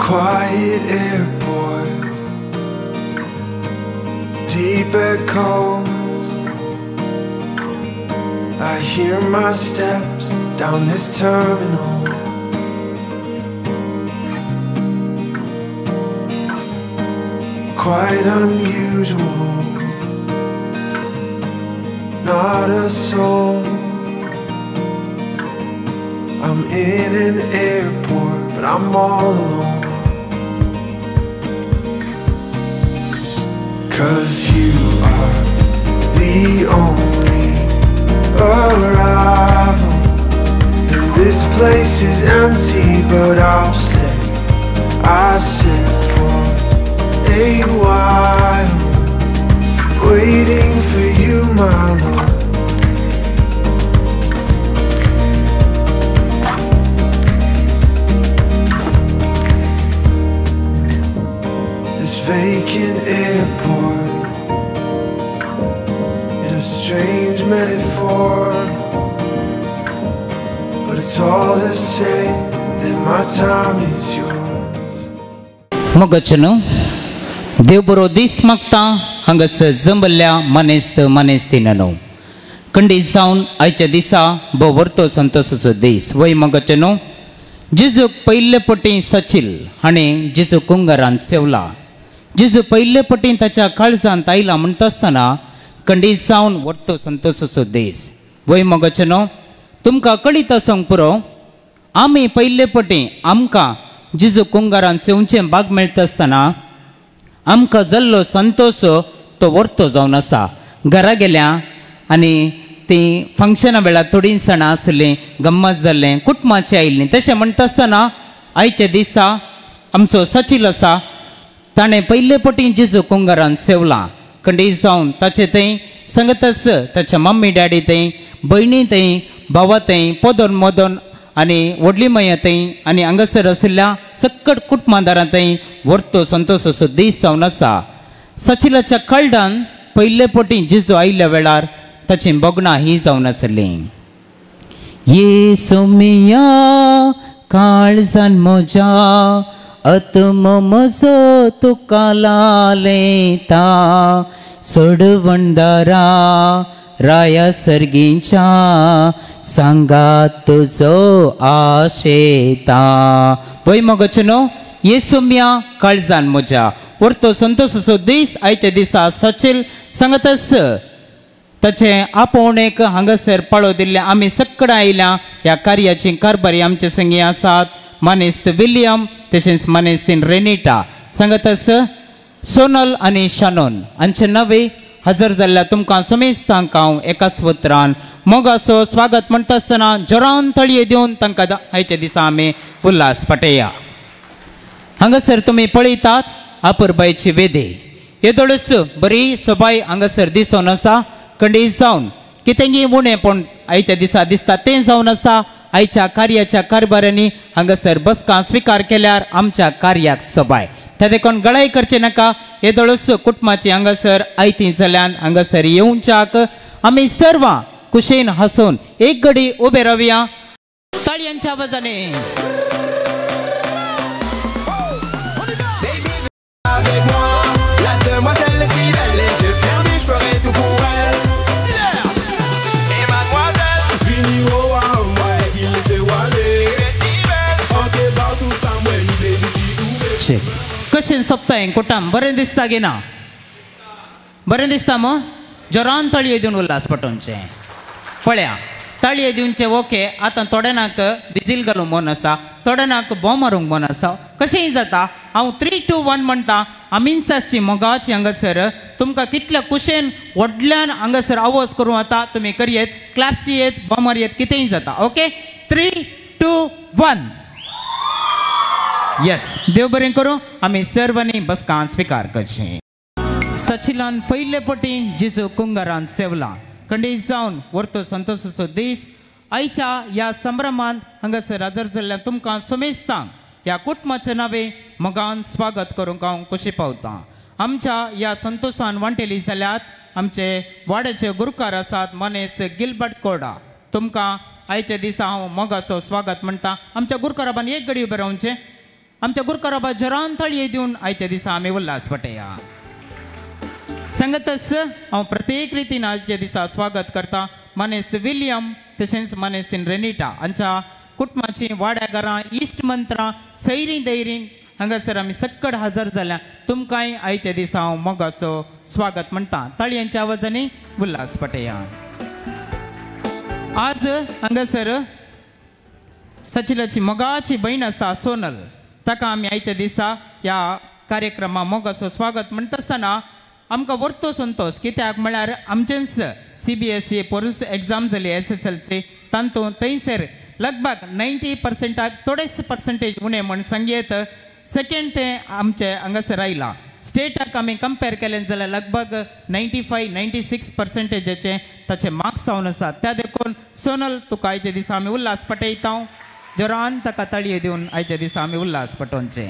quiet airport, deep echoes. I hear my steps down this terminal. Quite unusual, not a soul. I'm in an airport, but I'm all alone. 'Cause you are the only arrival, and this place is empty, but I'll stay. I'll sit for a while, waiting for you, my love. This vacant airport is a strange metaphor, but it's all to say that my time is yours. मगचनो देव बरो दीस मागता हांगास जंबल्ल्या मनेस्तिननो खंडीत जावन आयच्या दिसा बवरतो संतोषाचो दीस वय मगचनो जेजूक पयले पटी सचिल हाणें जेजू कुंगारान सेवला. जेजू पयले पटी ताच्या काळजांत आयला म्हणटा आसतना खंडीत जावन व्हरतो संतोषाचो दीस वय मगचनो तुमकां कळीत आसूंक पुरो आमी पयले पटी आमकां जेजू कुंगारान सेवचें भाग मेळटा आसतना आमकां जाल्लो संतोष तो व्हरतो जावन आसा. घरा गेल्या आनी ती फंक्शना वेळार थोडीं जाणां आसलीं, गम्मत जाल्लें, कुटुंबाचीं आयिल्लीं. तशें म्हणटा आसतना आयच्या दिसा आमचो सचील आसा ताणें पयले पटी जेजू कुंगारान सेवला. खंडीत जावन ताचे थंय संगतस ताच्या मम्मी डॅडी थंय, भयणी थंय, भावा थंय, पोदोन मोदोन आनी व्हडली मया थंय आनी हांगासर आशिल्ल्या सक्कट कुटुंबादारां थंय व्हरतो संतोषाचो दीस जावन आसा. सचिलाच्या कळडान पयले पटी जेजू आयिल्ल्या वेळार ताचीं बोगणां ही जावन आसलीं. येसू मिया काळजान म्हज्या आत्मो म्हजो तुका लालयता सोडवंडारा राया सर्गींच्या सांगात तुजो आशेता. पळय मगचनो येसू मिया काळजान म्हज्या व्हरतो संतोषाचो दीस आयच्या दिसा सचिल सांगतास ताचे आपोवणेक हांगासर पाळो दिल्ले आमी सक्कड आयल्या. ह्या कार्याची कारभारी आमचे संगी आसात मनेस्त विलियम तशेंच मनेस्तीन रेनिटा सांगतास सोनल आनी शानोन हांचे नवे हजर जाल्ल्या तुमकां समेस्तांक हांव एकाच उतरान मोगाचो स्वागत म्हणटा आसतना जोरान तळये दिवन तांकां आयच्या दिसा आमी उल्हास पटया. हांगासर तुमी पळयतात आपुरबायची वेदी येदोळूच बरी सोबाय हांगासर दिसून आसा. खंडीत जावन कितेंय उणें पण आयच्या दिसा दिसता तें जावन आसा. आयच्या कार्याच्या कारभाऱ्यांनी हांगासर बसका स्विकार केल्यार आमच्या कार्याक सोबाय. त्या देखून गळाय करचे नाका. येदोळूच कुटुंबाची हांगासर आयती जाल्यान हांगासर येवच्याक आमी सर्व कुशेन हसून एक घडी उबे रावया ताळयांच्या आवाजाने. कशें सोंपताय कुटाम बरें दिसता गे ना? बरें दिसता मग जोरान तळये दिवन उल्हास पटोवचें. पळया ताळये दिवचे ओके. आतां थोड्यांक विजील घालूंक मन आसा, थोड्यांक बॉम्ब मारूंक मन आसा. कशेंय जाता हांव 3, 2, 1 म्हणटा. आमिन्साची मोगाची हांगासर तुमकां कितल्या कुशेन व्हडल्यान हांगासर आवाज करूं येता तुमी करयेत, क्लॅप्स दियेत, बॉम्ब मारयेत, कितेंय जाता. Okay 3, 2, 1 yes. देव बरें करूं. आमी सर्वांनी बसका स्विकार करचें. सचिलान पयले पटी जेजू कुंगारान सेवला. खंडीत जावन व्हरतो संतोषाचो दीस आयच्या ह्या संभ्रमांत हांगासर हजर जाल्ल्या तुमकां समेस्तांक ह्या कुटुंबाच्या नावे मोगान स्वागत करूंक हांव खोशी पावतां. आमच्या ह्या संतोशान वांटेली जाल्यात आमचे वाड्याचे गुरुकार आसात मनेस गिलबर्ट कोर्डा. तुमकां आयच्या दिसा हांव मोगाचो स्वागत म्हणटा. आमच्या गुरुकाराबान एक घडी उबे रावचें. आमच्या गुरकराबा जरान तळये दिवन आयच्या दिसा आमी उल्हास पटया. सांगतच हांव प्रत्येक रितीन आयच्या दिसा स्वागत करता मनेस्त विलियम तशेंच मनेस्तीन रेनिटा हांच्या कुटुंबाची वाड्या घरां इश्ट मंत्रां सैरी दैरीं हांगासर आमी सक्कड हजर जाल्या तुमकांय आयच्या दिसा हांव मोगाचो स्वागत म्हणटा. ताळयांच्या आवाजांनी उल्हास पटया. आज हांगासर सचिलाची मोगाची बहीण आसा सोनल, ताका आमी आयच्या दिसा ह्या कार्यक्रमाक मोगाचो स्वागत म्हणटा आसतना आमकां वर्तो संतोश कित्याक म्हळ्यार आमचेच CBSE पोरूस एग्जाम जाली SSLC तांतूं थंयसर लगभग 90% थोडेच पर्संटेज उणें म्हण सांगयेत सेकंड ते आमचे हांगासर आयला. स्टेटाक आमी कंपेर केलें जाल्यार लगभग 95-96% ताचे मार्क्स जावन आसात. त्या देखून सोनल तुका आयच्या दिसा आमी उल्हास पटयता. जोरान ताका ताळयो दिवन आयच्या दिसा आमी उल्हास पटोवचे.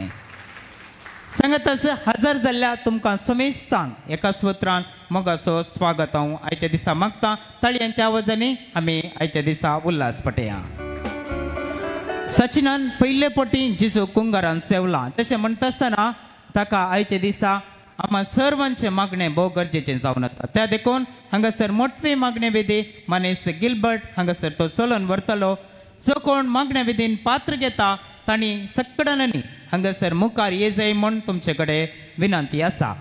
सांगतच हजर जाल्ल्या तुमकां समेस्तांक एका सुत्रान मोगाचो स्वागत हांव आयच्या दिसा मागता. ताळयांच्या आवाजांनी आमी आयच्या दिसा उल्हास पटया. सचिनान पयले पोटी जिजू कुंगारान सेवला तशें म्हणटा आसतना ताका आयच्या दिसा आम्हा सर्वांचे मागणें भोव गरजेचें जावन आसा. त्या देखून हांगासर मोठवे मागणे विधी मनीस गिल्बर्ट हांगासर तो चलोवन व्हरतलो. जो कोण मागणे विधीन पात्र घेता तांणी सक्कडांनी हांगासर मुखार ये जाय म्हूण तुमचे कडेन विनंती आसा.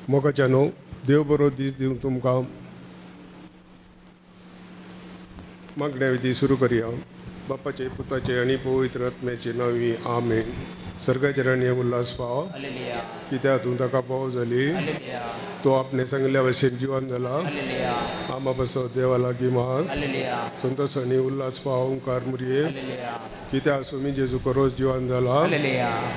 मोगाच्यानो देव बरो दीस दिवं तुमकां. मागण्या विधी सुरू करया. बापाचे पुताचे आनी पवित्र आत्म्याचे नांवी आमेन. सर्गाचेर आनी उल्हास पाव कित्याक तूं ताका पाव जाली तो आपणे सांगल्या भशेन जिवन जाला. आमा बसो देवा लागीं माग संतोश आनी उल्हास पाव ओंकार मुरये कित्याक सोमी जेजू करोस जिवन जाला.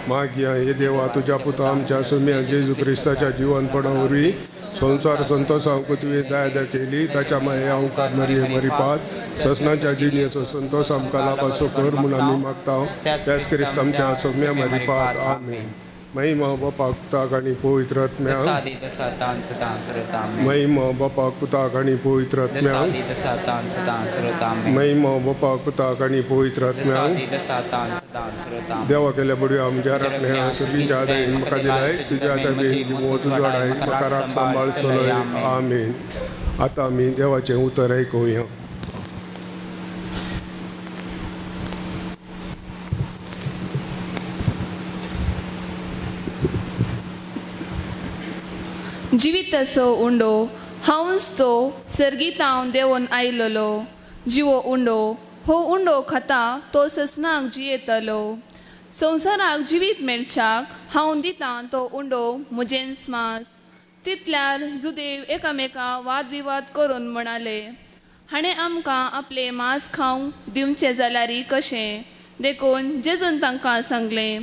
मागया हे देवा तुज्या पुता आमच्या सोम्या जेजू क्रिस्ताच्या जिवनपणा वरवीं संसार संतोषांक तुवें दया केली. ताच्या माया ओंकार मरिये मरिपात ससनाच्या जिणेचो संतोष आमकां लाभासो कर म्हूण आमी मागता. त्याच क्रिस्त आमच्या सोम्या मरिपात आमेन. महिमा बापाक पुताक आनी पवित्र आत्म्याक. महिमा बापाक पुताक आनी पवित्र आत्म्याक. महिमा बापाक पुताक आनी पवित्र आत्म्याक. देवा केल्या बडी आमच्या रत्न सगळींच्या आदाय म्हाका दिलाय तुज्या आदाय तुजोडाय म्हाका राख सांबाळ चलय आमेन. आतां आमी देवाचें उतर आयकुया. जिविताचो उंडो हांवच तो सर्गीत हांव देंवन आयलोलो. जिवो उंडो हो उंडो खाता तो ससनाक जियेतलो. संवसाराक जिवीत मेळच्याक हांव दितां तो उंडो म्हजें स्मास. तितल्यार जुदेव एकामेका वाद विवाद करून म्हणाले हाणें आमकां आपले मांस खावंक दिवचें जाल्यार कशें. देखून जेजून तांकां सांगलें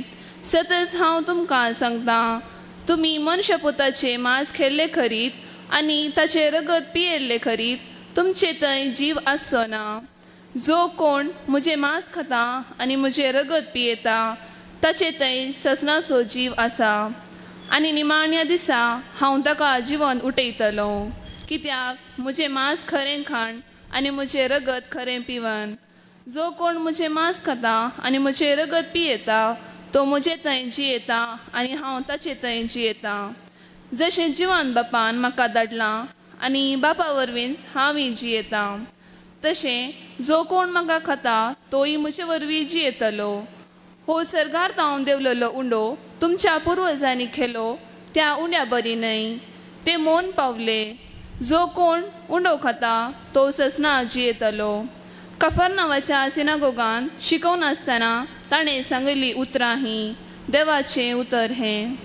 सतच हांव तुमकां सांगतां तुमी मनशापुताचे मांस खेल्ले खरीत आनी ताचे रगत पियेल्ले खरीत तुमचे थंय जीव आसचो ना. जो कोण म्हजें मांस खाता आनी म्हजें रगत पियेता ताचे थंय ससनाचो जीव आसा. आनी निमाण्या दिसा हांव ताका जिवन उठयतलो. कित्याक म्हजें मांस खरें खाण आनी म्हजें रगत खरें पिवन. जो कोण म्हजें मांस खाता आनी म्हजें रगत पियेता तो म्हजे थंय जियेता आनी हांव ताचे थंय जियेता. जशें जिवन बापान म्हाका धाडलां आनी बापा वरवींच हांवूय जियेता तशें जो कोण म्हाका खाता तोय म्हजे वरवीं जियेतलो. हो सर्गार हांव देवलेलो उंडो तुमच्या पुर्वजांनी खेलो त्या उंड्या बरी न्हय. ते मोन पावले. जो कोण उंडो खाता तो ससना जियेतलो. कफरनावाच्या सिनागोगान शिकवून आसतना ताणें सांगिल्लीं उतरां हीं. देवाचें उतर हें.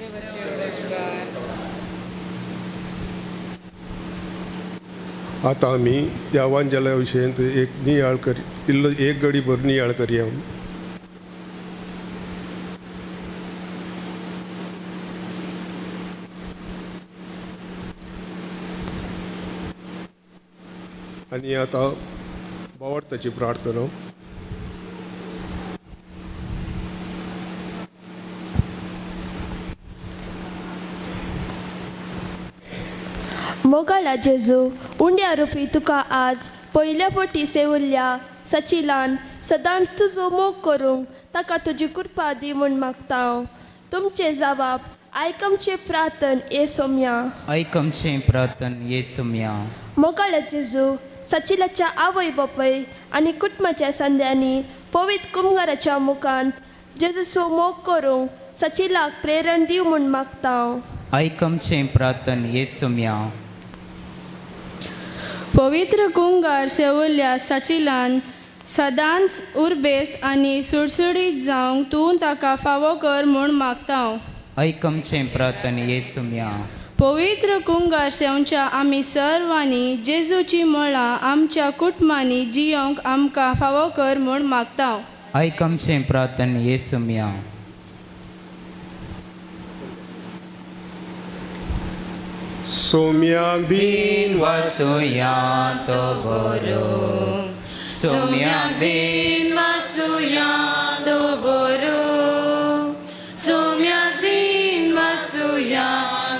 आतां आमी ह्या वांजेल्या विशयेंत एक घडी भर नियाळ करया. आनी आतां भावार्थाची प्रार्थना. मोगाळा जेजू उंड्या रुपी तुका आज पयल्या पोटी सेवल्ल्या सचिलान सदांच तुजो मोग करूंक ताका तुजी कृपा दी म्हूण मागता हांव. तुमचे जबाब आयकमचे प्रार्थन येसोम्या. ऐकमचे प्रार्थन येसुम्या. मोगाळ्या जेजू सचिलाच्या आवय बापय आनी कुटुंबाच्या संध्यांनी पवित्र कुंभाराच्या मुखांत जेजूचो मोग करूंक सचिलाक प्रेरण दिव म्हूण मागता हांव. ऐकमचे प्रार्थन येसुम्या. पवित्र कुंगार सेवल्ल्या सचिलान सदांच उर्बेस्त आनी सुडसुडीत जावंक तूं ताका फावो कर म्हूण मागता हांव. ऐकमचे प्रार्थन येसुम्या. पवित्र कुंगार सेवच्या आमी सर्वांनी जेजूची मळां आमच्या कुटुंबांनी जियोंक आमकां फावो कर म्हूण मागता हांव. ऐकमचे प्रार्थन येसुम्या. सोम्याक दीन वासुया तो बरो. सोम्याक दीन वासुया तो बरो. सोम्याक दीन वासुया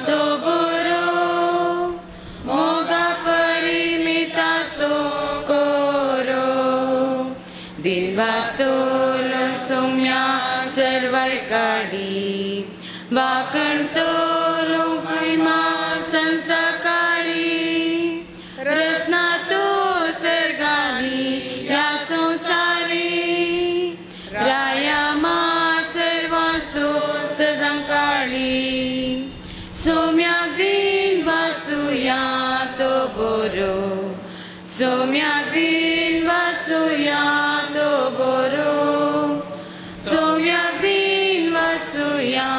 तो बरो. मोगा परिमिता सो कोरो. दिन वास्तोलो सोम्या सर्वाय काडी. वाकणतो लोकैमा संसकाळी. रसना तो सर्गाली या संसारी. राया मा सर्वांसो सदांकाळी. सोम्याक दीन वासुया तो बरो. सोम्याक दीन वासुया तो बरो. सोम्याक दीन वासुया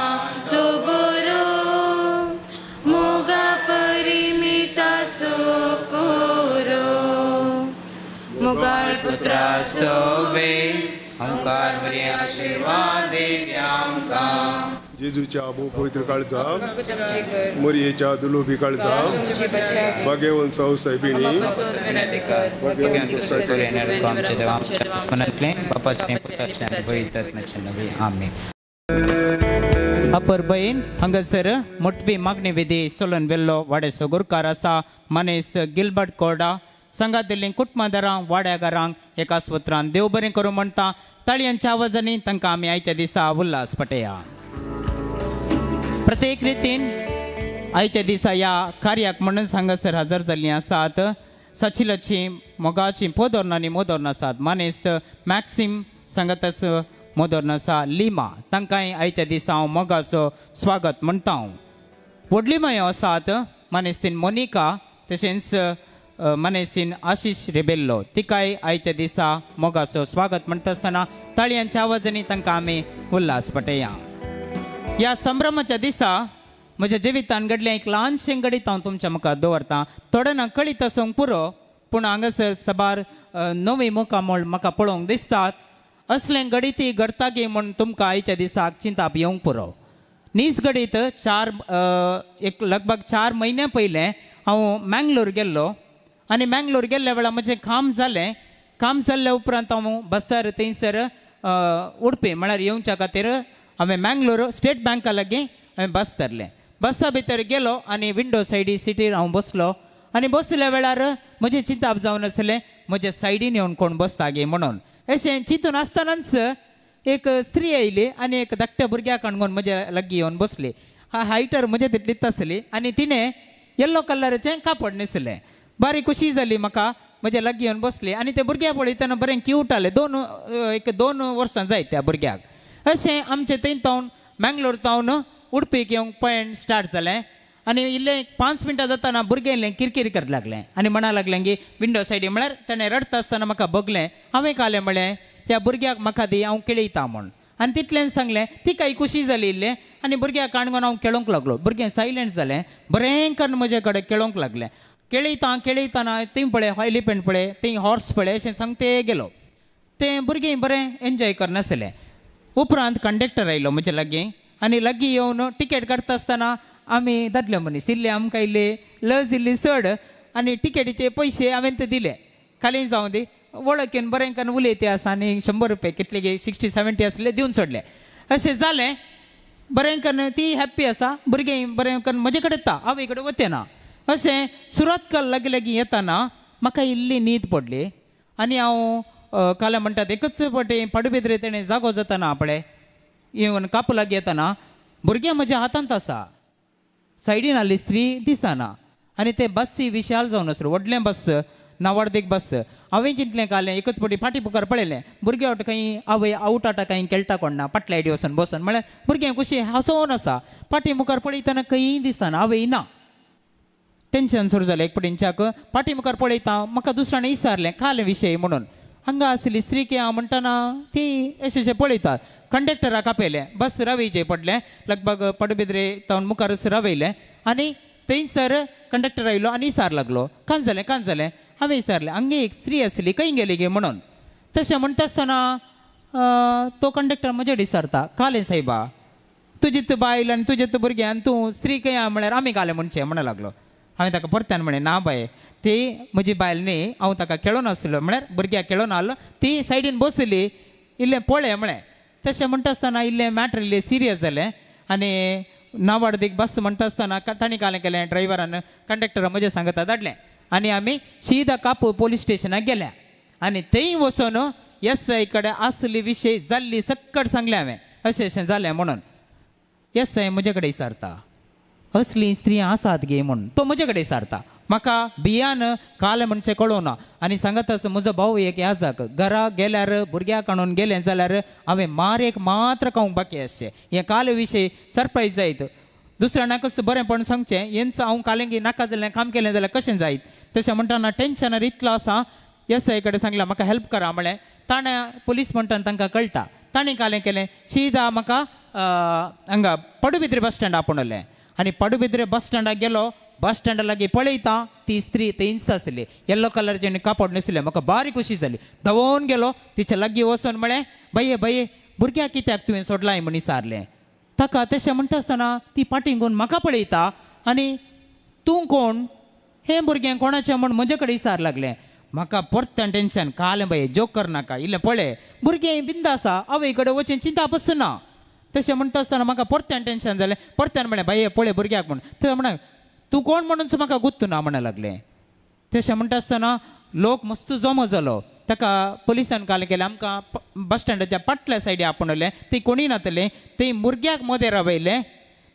तो बरो. मोगा परिमिता सो कोरो. मोगाळ पुत्रा सोवे अंकार बरी आशीर्वाद देव्या आमकां. जेजूच्या अबो पवित्र काळजा मरियेच्या दुलोभी काळजा भाग्यवन सौ सैबिणी अपर बहीण हांगासर मोठवी मागणी विधी सोलन वेल्लो वाडे सोगुरकार आसा. मनीस गिल्बर्ट कोर्डा संघातली कुटुंबादारां वाड्यागारांक एका सुत्रान देव बरें करूं म्हणटा. ताळयांच्या आवाजांनी तांकां आमी आयच्या दिसा उल्हास पटया. प्रत्येक रितीन आयच्या दिसा ह्या कार्याक म्हणून हांगासर हजर जाल्लीं आसात. सचिलाची मोगाची पोदोर्न आनी मोदोर्न आसात. मानेस्त मॅक्सिम सांगातस मोदोर्न आसा लिमा. तांकांय आयच्या दिसा हांव मोगाचो स्वागत म्हणटा. व्हडली मायो आसात मानेस्तीन मोनिका तशेंच मनेस्तीन आशिश रेबेल्लो. तिकाय आयच्या दिसा मोगाचो स्वागत म्हणटा आसतना ताळयांच्या आवाजांनी तांकां आमी उल्हास पटया. ह्या संभ्रमाच्या दिसा म्हज्या जिवितान घडलें एक ल्हानशें गणीत हांव तुमच्या मुखार दवरतां. थोड्यांना कळीत आसूंक पुरो पूण हांगासर साबार नवी मुखामोळ म्हाका पळोवंक दिसतात. असलें गणिती घडटा गे म्हूण तुमकां आयच्या दिसाक चिंताप येवंक पुरो. नीज गणीत एक लगभग 4 म्हयने पयलें हांव मँगलोर गेल्लो आनी मँगलोर गेल्ल्या वेळार म्हजें काम जालें. काम जाल्ल्या उपरांत हांव बसार थंयसर उडपी म्हळ्यार येवच्या खातीर हांवें मँगलोर स्टेट बँका लागीं हांवें बस धरलें. बसा भितर गेलो आनी विंडो सायडी सिटीर हांव बसलो आनी बसल्या वेळार म्हजें चिंताप जावन आसलें म्हज्या सायडीन येवन कोण बसता गे म्हणून. अशें चिंतून आसतनाच एक स्त्री आयली आनी एक धाकट्या भुरग्याक काणकोन म्हज्या लागीं येवन बसली. हायटर म्हजे तितलीच आसली आनी तिणें येल्लो कलराचें कापड न्हेसलें. बारी खुशी जाली म्हाका. म्हज्या लागीं येवन बसली आनी त्या भुरग्याक पळयतना बरें क्यूट जालें. 2 वर्सां जाय त्या भुरग्याक. अशें आमचें थंय तावन मँगलोर तावन उडपीक येवंक पळयन स्टार्ट जालें आनी इल्लें 5 मिनटां जाताना भुरगें इल्लें किरकिर करपाक लागलें आनी म्हणा लागलें की विंडो सायडी म्हळ्यार ताणें रडता आसतना म्हाका बगलें. हांवें कालें म्हळें त्या भुरग्याक म्हाका दी हांव खेळयता म्हूण. आनी तितलें सांगलें. ती काही खुशी जाली इल्लें आनी भुरग्याक काणकोन हांव खेळोंक लागलो. भुरगें सायलंट जालें. बरें करून म्हजे कडेन खेळोंक लागलें. खेळयतना थंय पळय एलिफंट पळय थंय हॉर्स पळय अशें सांगते गेलो. तें भुरगें बरें एन्जॉय करनासलें. उपरांत कंडक्टर आयलो म्हजे लागीं आनी लागीं येवन टिकेट काडटा आसतना आमी दादले मनीस इल्ले आमकां इल्ले लज इल्ली चड आनी टिकेटीचे पयशे हांवें ते दिले. खाली जावं दी वळखीन बरें करून उलयते आसा आनी 100 रुपया कितले गे 60-70 आसले दिवन सोडले. अशें जालें. बरें करून ती हॅप्पी आसा. भुरगें बरें करून म्हजे कडेन येता आवय कडेन वतेना. अशें सुरत लागीं लागीं येताना म्हाका इल्ली न्हीद पडली आनी हांव काले म्हणटात एकच फावटी पडबिद्रे तेणें जागो जाताना आपणे इवन कापू लागी येताना भुरगें म्हज्या हातांत आसा, सायडीन आसली स्त्री दिसना आनी ते बसी विशाल जावन आसलो, व्हडलें बस नावार्देक बस. हांवें चिंतलें कालें एकच फावटी फाटी मुखार पळयलें भुरगे वाट खंय आवय आवट आटा खंय केळटा कोणना फाटल्या आयडी वचून बसून म्हळ्यार भुरगें कशी हांसोवन आसा. फाटी मुखार पळयतना खंय दिसना, आवय ना. टेन्शन सुरू जालें एक पटींच्याक. फाटी मुखार पळयता म्हाका दुसऱ्यान विचारलें काले विशय म्हणून. हांगा आसली स्त्री की हांव म्हणटाना ती अशें पळयतात. कंडक्टराक आपयलें, बस रावयचें पडलें, लगभग पडबिद्रे तावन मुखार रावयलें आनी थंयसर कंडक्टर आयलो आनी विचार लागलो कांय जालें. हांवें विचारलें हांगे एक स्त्री आसली खंय गेली गे म्हणून. तशें म्हणटा आसतना तो कंडक्टर म्हजे विचारता काले सायबा तुजीत बायल आनी तुजेत भुरगें आनी तूं स्त्री खंय म्हळ्यार आमी काले म्हणचें म्हणूं लागलो. हांवें ताका परत्यान म्हळें ना बाय ती म्हजी बायल न्ही, हांव ताका खेळोन आसलो म्हळ्यार भुरग्याक खेळोन आसलो, ती सायडीन बसली इल्लें पळय म्हळें. तशें म्हणटा आसतना इल्लें मॅटर इल्लें सिरियस जालें आनी नावार्देक बस म्हणटा आसतना तांणी कालें केलें ड्रायव्हरान कंडक्टरा म्हजें सांगता धाडलें आनी आमी सीदा कापू पोलीस स्टेशनाक गेल्या आनी थंय वचून SI कडेन आसली विशय जाल्ली सक्कट सांगलें हांवें अशें जालें म्हणून. SI म्हजे कडेन विचारता असली स्त्री आसात गे म्हणून. तो म्हजे कडेन विचारता. म्हाका भियान काले म्हणचें कळोना आनी सांगता म्हजो भाऊ एक याजाक घरा गेल्यार भुरग्याक हाडून गेलें जाल्यार हांवें मारेक मात्र खावंक बाकी आसचें. हें काले विशय सरप्रायज जायत. दुसऱ्याक बरेंपण सांगचें हेंच हांव कालेंगी नाका जालें काम केलें जाल्यार कशें जायत. तशें म्हणटाना टेन्शनार इतलो आसा. SI कडेन सांगलें म्हाका हेल्प करा म्हळें. ताणें पुलीस म्हणटाना तांकां कळटा. ताणें कालें केलें सीदा म्हाका हांगा पडबिद्रे बस स्टँड आपणलें आनी पडबिद्रे बस स्टँडाक गेलो. बस स्टँडा लागीं पळयता ती स्त्री थंयच आसली, येल्लो कलरचें कापड न्हेसलें. म्हाका बारी खुशी जाली. धांवून गेलो तिच्या लागीं वचून म्हळें बाये भुरग्याक कित्याक तुवें सोडलाय म्हूण विचारलें. ताका तशें म्हणटा आसतना ती फाटींकून म्हाका पळयता आनी तूं कोण हें भुरगें कोणाचें म्हूण म्हजे कडेन विचार लागलें. म्हाका परत्यान टेन्शन कालें बाये जोक करनाका इल्लें पळय भुरगें बिंद आसा आवय कडेन वचून चिंता बसना. तशें म्हणटा आसतना म्हाका परत्यान टेन्शन जालें. परत्यान म्हळें बाये पळय भुरग्याक म्हूण. थंय म्हणा तूं कोण म्हणून म्हाका गुत्तू ना म्हणूं लागलें. तशें म्हणटा आसतना लोक मस्त जमो जालो. ताका पुलिसान कालें केलें आमकां बस स्टँडाच्या फाटल्या सायडी आपणलें. थंय कोणी नातलें. थंय भुरग्याक मदें रावयलें,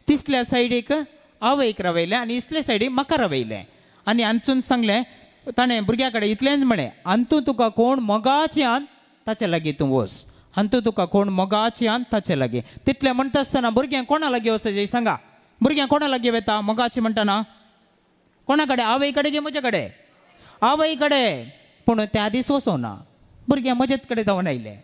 तिसऱ्या सायडीक आवयक रावयलें आनी इसले सायडीक म्हाका रावयलें. आनी हांचून सांगलें ताणें भुरग्या कडेन इतलेंच म्हळें अंतू तुका कोण मोगाची आन ताचे लागीं तूं वच. अंतू तुका कोण मोगाची आन ताचे लागीं. तितलें म्हणटा आसतना भुरग्यां कोणा लागीं वचचें सांगा. भुरग्यां कोणा लागीं वता मोगाची म्हणटाना कोणा कडेन आवय कडेन गे म्हजे कडेन आवय कडेन. पूण त्या दीस वचोना. भुरग्यां म्हजेच कडेन धांवन आयलें.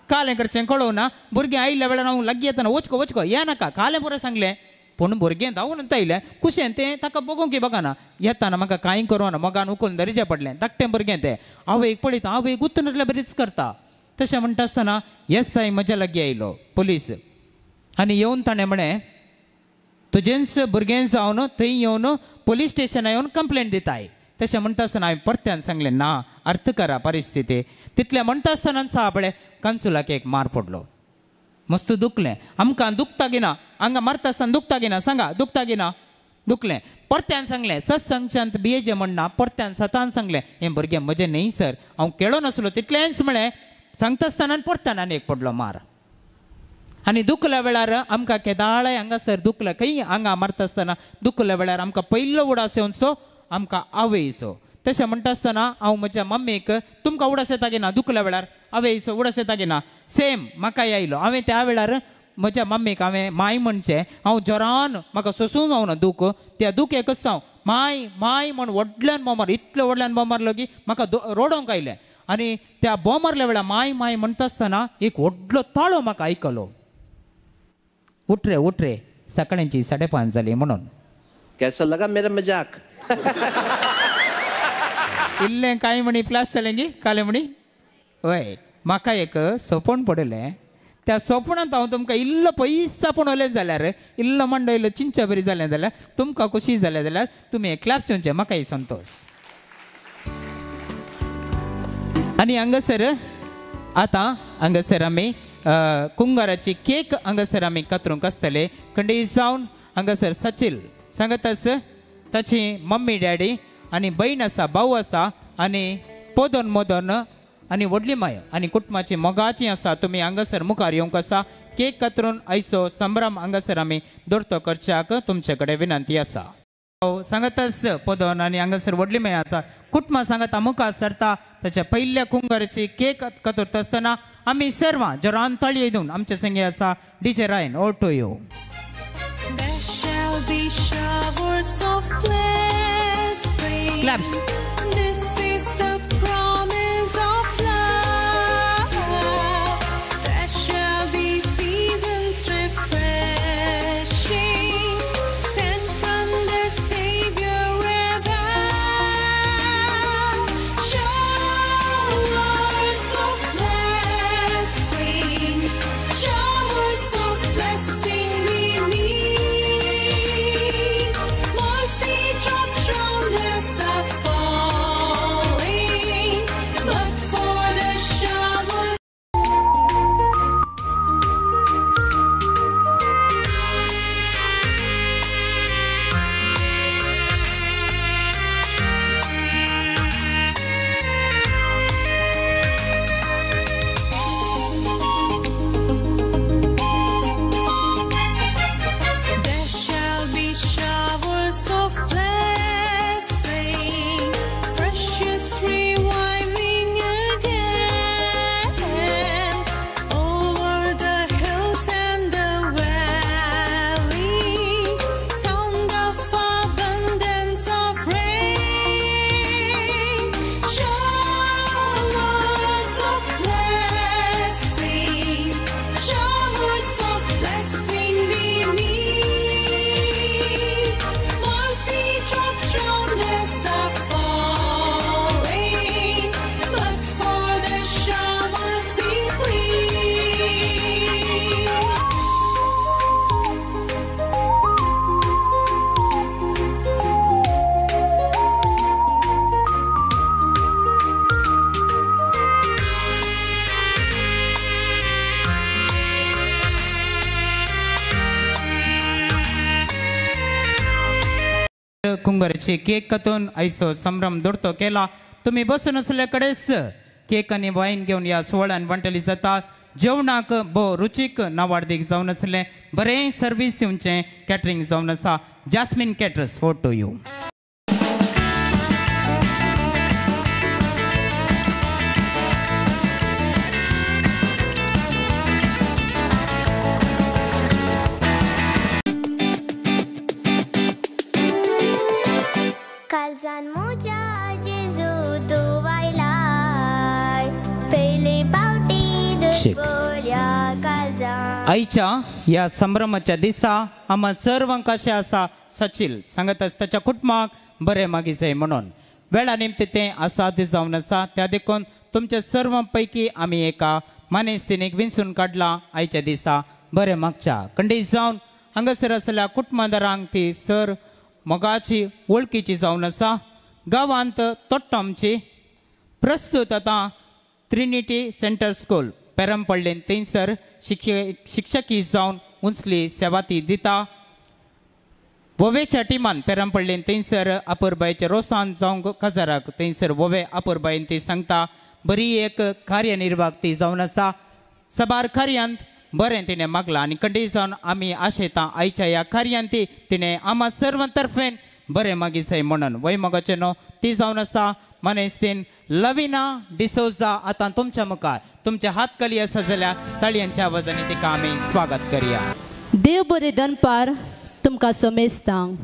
कालें करचें कळोना. भुरगें आयिल्ल्या वेळार हांव लागीं येताना वचको हें नाका कालें बरें सांगलें. पूण भुरगें धांवून आयलें कुशें तें ताका बगूंक बघना. येताना म्हाका कांय करोना मोगान उखलून दर्जें पडलें. धाकटें भुरगें तें आवयक पळयता आवय गुत्तून नासल्यार बरीच करता. तशें म्हणटा आसतना SI म्हज्या लागीं आयलो पुलीस आनी येवन ताणें म्हळें तुजेंच भुरगें जावन थंय येवन पुलीस स्टेशनार येवन कंप्लेंट दिताय. तशें म्हणटा आसतना हांवें परत्यान सांगलें ना अर्थ करा परिस्थिती. तितलें म्हणटा आसतना सापळे कांचुलाक एक मार पडलो. मस्त दुखलें. आमकां दुखता गिना हांगा मारता आसतना दुखता गिना सांगा दुखता गिना दुखलें. परत्यान सांगलें सत्संगच्यांत बियेजें म्हणना. परत्यान सतान सांगलें हें भुरगें म्हजें न्ही सर हांव केळो नासलो. तितलेंच म्हळें सांगता आसतना परत्यान आनी एक पडलो मार. आनी दुखल्या वेळार आमकां केदाळे हांगासर दुखलें खंय हांगा मारता आसतना दुखल्या वेळार आमकां पयलो उडास येवनसो आमकां आवयचो. तशें म्हणटा आसतना हांव म्हज्या मम्मीक तुमकां उडास येता गे ना दुखल्या वेळार आवयचो उडास येता गे ना सेम म्हाकाय आयलो. हांवें त्या वेळार म्हज्या मम्मीक हांवें माय म्हणचें. हांव जोरान म्हाका सोसूंक जावना दूख. त्या दूख एकच हांव माय माय म्हण व्हडल्यान बोमार इतलो व्हडल्यान बोमारलो की म्हाका रोडोंक आयलें. आनी त्या बोमारल्या वेळार माय माय म्हणटा आसतना एक व्हडलो ताळो म्हाका आयकलो. उठरे उठरे सकाळींची 5:30 जाली म्हणून. कैसा लगा मेरा मजाक. इल्लें कांय म्हणी प्लास जालें गी काले म्हणी. हय म्हाका एक सोपण पडलें. त्या सोपणांत हांव तुमकां इल्लो पयस पळयलें जाल्यार इल्लो मांडो इल्लो चिंचा बरी जालें जाल्यार तुमकां खुशी जालें जाल्यार तुमी क्लॅप्स येवचें म्हाकाय संतोश. आनी हांगासर आतां हांगासर आमी कुंगाराची केक हांगासर आमी कातरूंक आसतले. खंडीत जावन हांगासर सचिल सांगतास ताची मम्मी डॅडी आनी भयण आसा भाऊ आसा आनी पोदोन मोदोन आनी व्हडली माय आनी कुटुंबाची मोगाची आसा तुमी हांगासर मुखार येवंक आसा केक कातरून आयचो संभ्रम हांगासर आमी दर्तो करच्याक तुमचे कडेन विनंती आसा सांगताच पदन आनी हांगासर व्हडली माय आसा कुटुंबा सांगता मुखार सरता ताच्या पयल्या कुंगाराची केक कातरता आसतना आमी सर्वां जोरान ताळयो दिवन आमचे संगे आसा डीजे रायन ओटो यो Claps. This is the promise of love. There shall be seasons refreshing, sent from the Savior above. Showers of blessing, showers of blessing we need. Mercy drops round us are falling, but for the showers. There shall be showers of blessing, precious reviving again, over the hills and the valleys, sound of abundance of rain. Showers of blessing, showers of blessing we need. Mercy drops round us are falling, but for the showers we plead. कुंगाराची केक कातून आयचो संभ्रम दर्तो केला तुम्ही बसून असले कडेच केक आनी वाईन घेवन या सुवाळ्यान वांटली जाता जेवणाक भोव रुचीक नावाडदीक जावन आसलें बरें सर्वीस दिवचें कॅटरिंग जावन आसा जास्मिन कॅटरर्स फोटो यू काळजान म्हज्या जेजू तूं आयलाय पयली पावटी दुसऱ्या काळजान आईच्या या संभ्रमाच्या दिसा आम्हा सर्वांक अशें आसा सचिल सांगत आसताच्या कुटुंबाक बरें मागी जाय म्हणून वेळा निमते तें आसाद जावन आसा त्या देखून तुमच्या सर्वां पैकी आमी एका मानेस्तिनीक विंचून काडला आयच्या दिसा बरें मागच्या खंडीत जावन हांगासर आसलेल्या कुटुंबदारांक ती सर मोगाची वळखीची जावन आसा गांवांत तोट्टामची प्रस्तुत आतां ट्रिनिटी सेंटर स्कूल पेरंपळ्ळेन थंयसर शिक्षकी जावन उंचली सेवा ती दिता वोवेच्या टिमान पेरंपळ्ळेन थंयसर अपुरबायेच्या रोसान जावंक काजाराक थंयसर वोवे अपुरबायेन ती सांगता बरी एक कार्यनिर्वाहक ती जावन आसा सबार कार्यांत बरें तिणें मागलां आनी खंडीत जावन आमी आशेता आयच्या ह्या कार्यांत तिणें आम्हा सर्वां तर्फेन बरें मागी जाय म्हणून वैमोगाचें न्हू ती जावन आसा मनेस्तीन लविना डिसोजा आतां तुमच्या मुखार तुमचे हात खाली आसा जाल्यार ताळयांच्या आवाजांनी तिका आमी स्वागत करया देव बरें दनपार तुमकां समेस्तां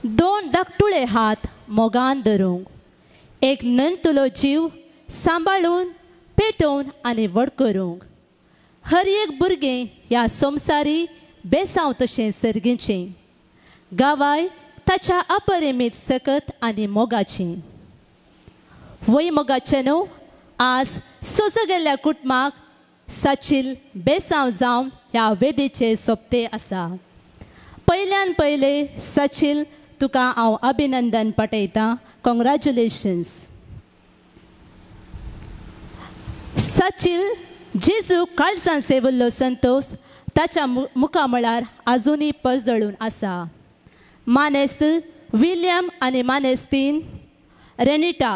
दोन धाकटुळे हात मोगान धरूंक एक नणतुलो जीव सांबाळून पेटोवन आनी व्हड करूंक हर एक भुरगें ह्या संवसारी बेसांव तशें सर्गीचें गावाय ताच्या अपरिमीत सकत आनी मोगाचें वैमोगाचें न्हू आज सोज गेल्ल्या कुटुंबाक सचिल बेसांव जावन ह्या वेदीचे सोपते आसा पयल्यान पयले सचिल तुका हांव अभिनंदन पटयतां कॉंग्रॅच्युलेशन्स सचिल जेजू काळजान सेवल्लो संतोष ताच्या मुखामळार आजुनी पजळून आसा मानेस्त विलियम आनी मानेस्तीन रेनिटा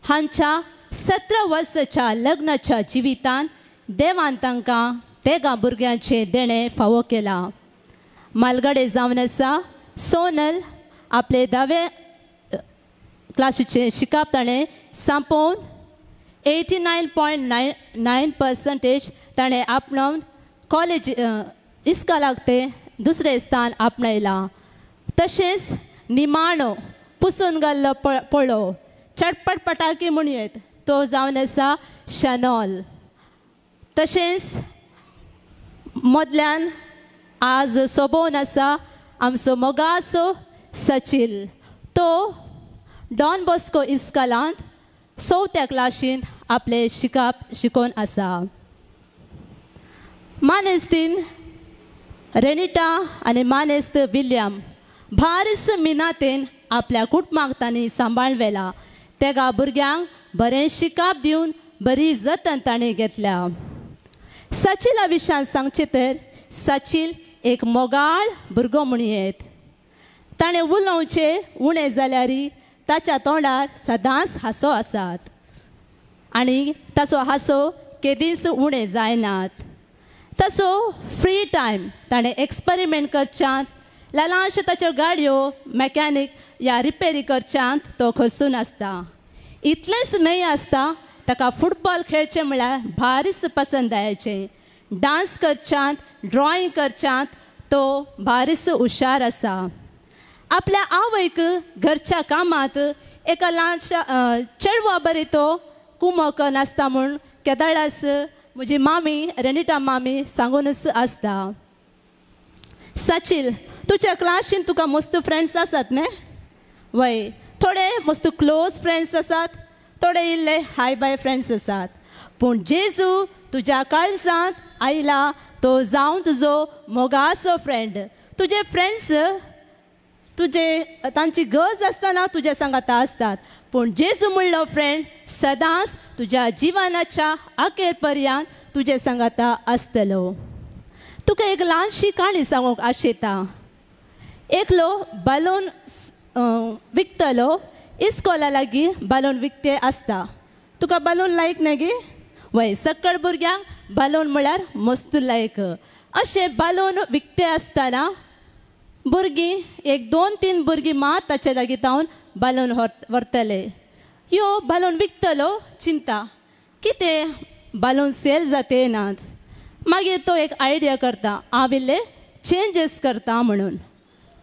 हांच्या 17 वर्साच्या लग्नाच्या जिवितान देवान तांकां तेगा भुरग्यांचे देणे फावो केला. मालगडे जावन आसा. सोनल आपले 10वे क्लासीचे शिकप ताणें संपोवन 89.9% ताणें आपणावन कॉलेज इस्कालाक ते दुसरें स्थान आपणायलां. तशेंच निमाणो पुसून घाल्लो पळो चटपट पटाकी म्हणयेत तो जावन आसा शनॉल. तशेंच मदल्यान आज सोबोवन आसा आमचो मोगासो सचिल. तो डॉन बॉस्को इस्कालांत 4थ्या क्लासींत आपले शिकोवन आसा. मानेस्तीन रेनिटा आनी मानेस्त विल्यम भारीस मिनातेन आपल्या कुटुंबाक तांणी सांबाळ वेला. तेगा भुरग्यांक बरें शिकप दिवन बरी जतन ताणें घेतल्या. सचिला विशयान सांगचें तर सचिल एक मोगाळ भुरगो म्हणयेत. ताणें उलोवचें उणें जाल्यारय ताच्या तोंडार सदांच हांसो आसात आनी ताचो हांसो केदींच उणें जायनात. तसो फ्री टायम ताणें एक्सपेरिमेंट करच्यांत ल्हानशे ताच्यो गाडयो मॅकॅनीक या रिपेरी करच्यांत तो खसून आसता. इतलेंच न्हय आसता ताका फुटबॉल खेळचें म्हळ्यार भारीच पसंद जायचें. डान्स करच्यांत ड्रॉईंग करच्यांत तो भारीच हुशार आसा. आपल्या आवयक घरच्या कामांत एका ल्हानशा चेडवा बरी तो कुमक नासता म्हूण केदाळास म्हजी मामी रेनिटा मामी सांगूनच आसता. सचिल तुज्या क्लासीन तुका मस्त फ्रेंड्स आसात न्ही? वय थोडे मस्त क्लोज फ्रेंड्स आसात, थोडे इल्ले हाय बाय फ्रेंड्स आसात. पूण जेजू तुज्या काळजांत आयला तो जावन तुजो मोगाचो फ्रेंड. तुजे फ्रेंड्स तुजे तांची गरज आसतना तुज्या सांगाता आसतात. पूण जेजू म्हणलो फ्रेंड सदांच तुज्या जिवनाच्या अखेर पर्यंत तुजे सांगाता आसतलो. तुका एक ल्हानशी काणी सांगूंक आशेता. एकलो बलून विकतलो इस्कोला लागीं बलून विकते आसता. तुका बलून लायक न्ही गे? वय सक्कड भुरग्यांक बलून म्हळ्यार मस्त लायक. अशें बलून विकते आसतना भुरगीं 1-2-3 भुरगीं मात ताचे लागीं तावन बलून व्हरतले. ह्यो बलून विकतलो चिंता कितें बलून सेल जाते नात. मागीर तो एक आयडिया करता हांव इल्ले चेंजीस करता म्हणून.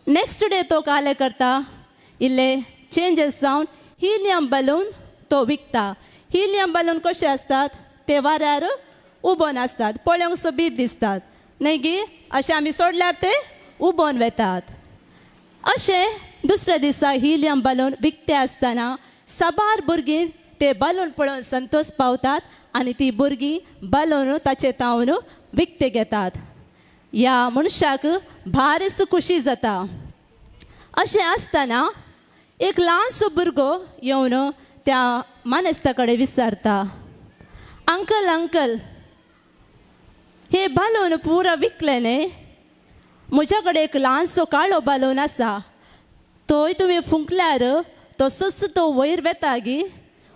नेक्स्ट डे तो काले करता इल्ले चेंजीस जावन हिलियम बलून तो विकता. हिलियम बलून कशे आसतात ते वाऱ्यार उबोन आसतात, पळोवंक सोबीत दिसतात न्ही गे? अशें आमी सोडल्यार ते उबोन वेतात. अशें दुसऱ्या दिसा हिलियम बलून विकते आसतना साबार भुरगीं ते बलून पळोवन संतोश पावतात आनी ती भुरगीं बलून ताचे तावन विकते घेतात. ह्या मनशाक भारीच खुशी जाता. अशें आसतना एक ल्हानसो भुरगो येवन त्या मानेस्ता कडेन विचारता, अंकल अंकल हे बलून पुरो विकले न्ही? म्हज्या कडेन एक ल्हानसो काळो बलून आसा, तोय तुमी फुंकल्यार तो सुस तो वयर वेता गी.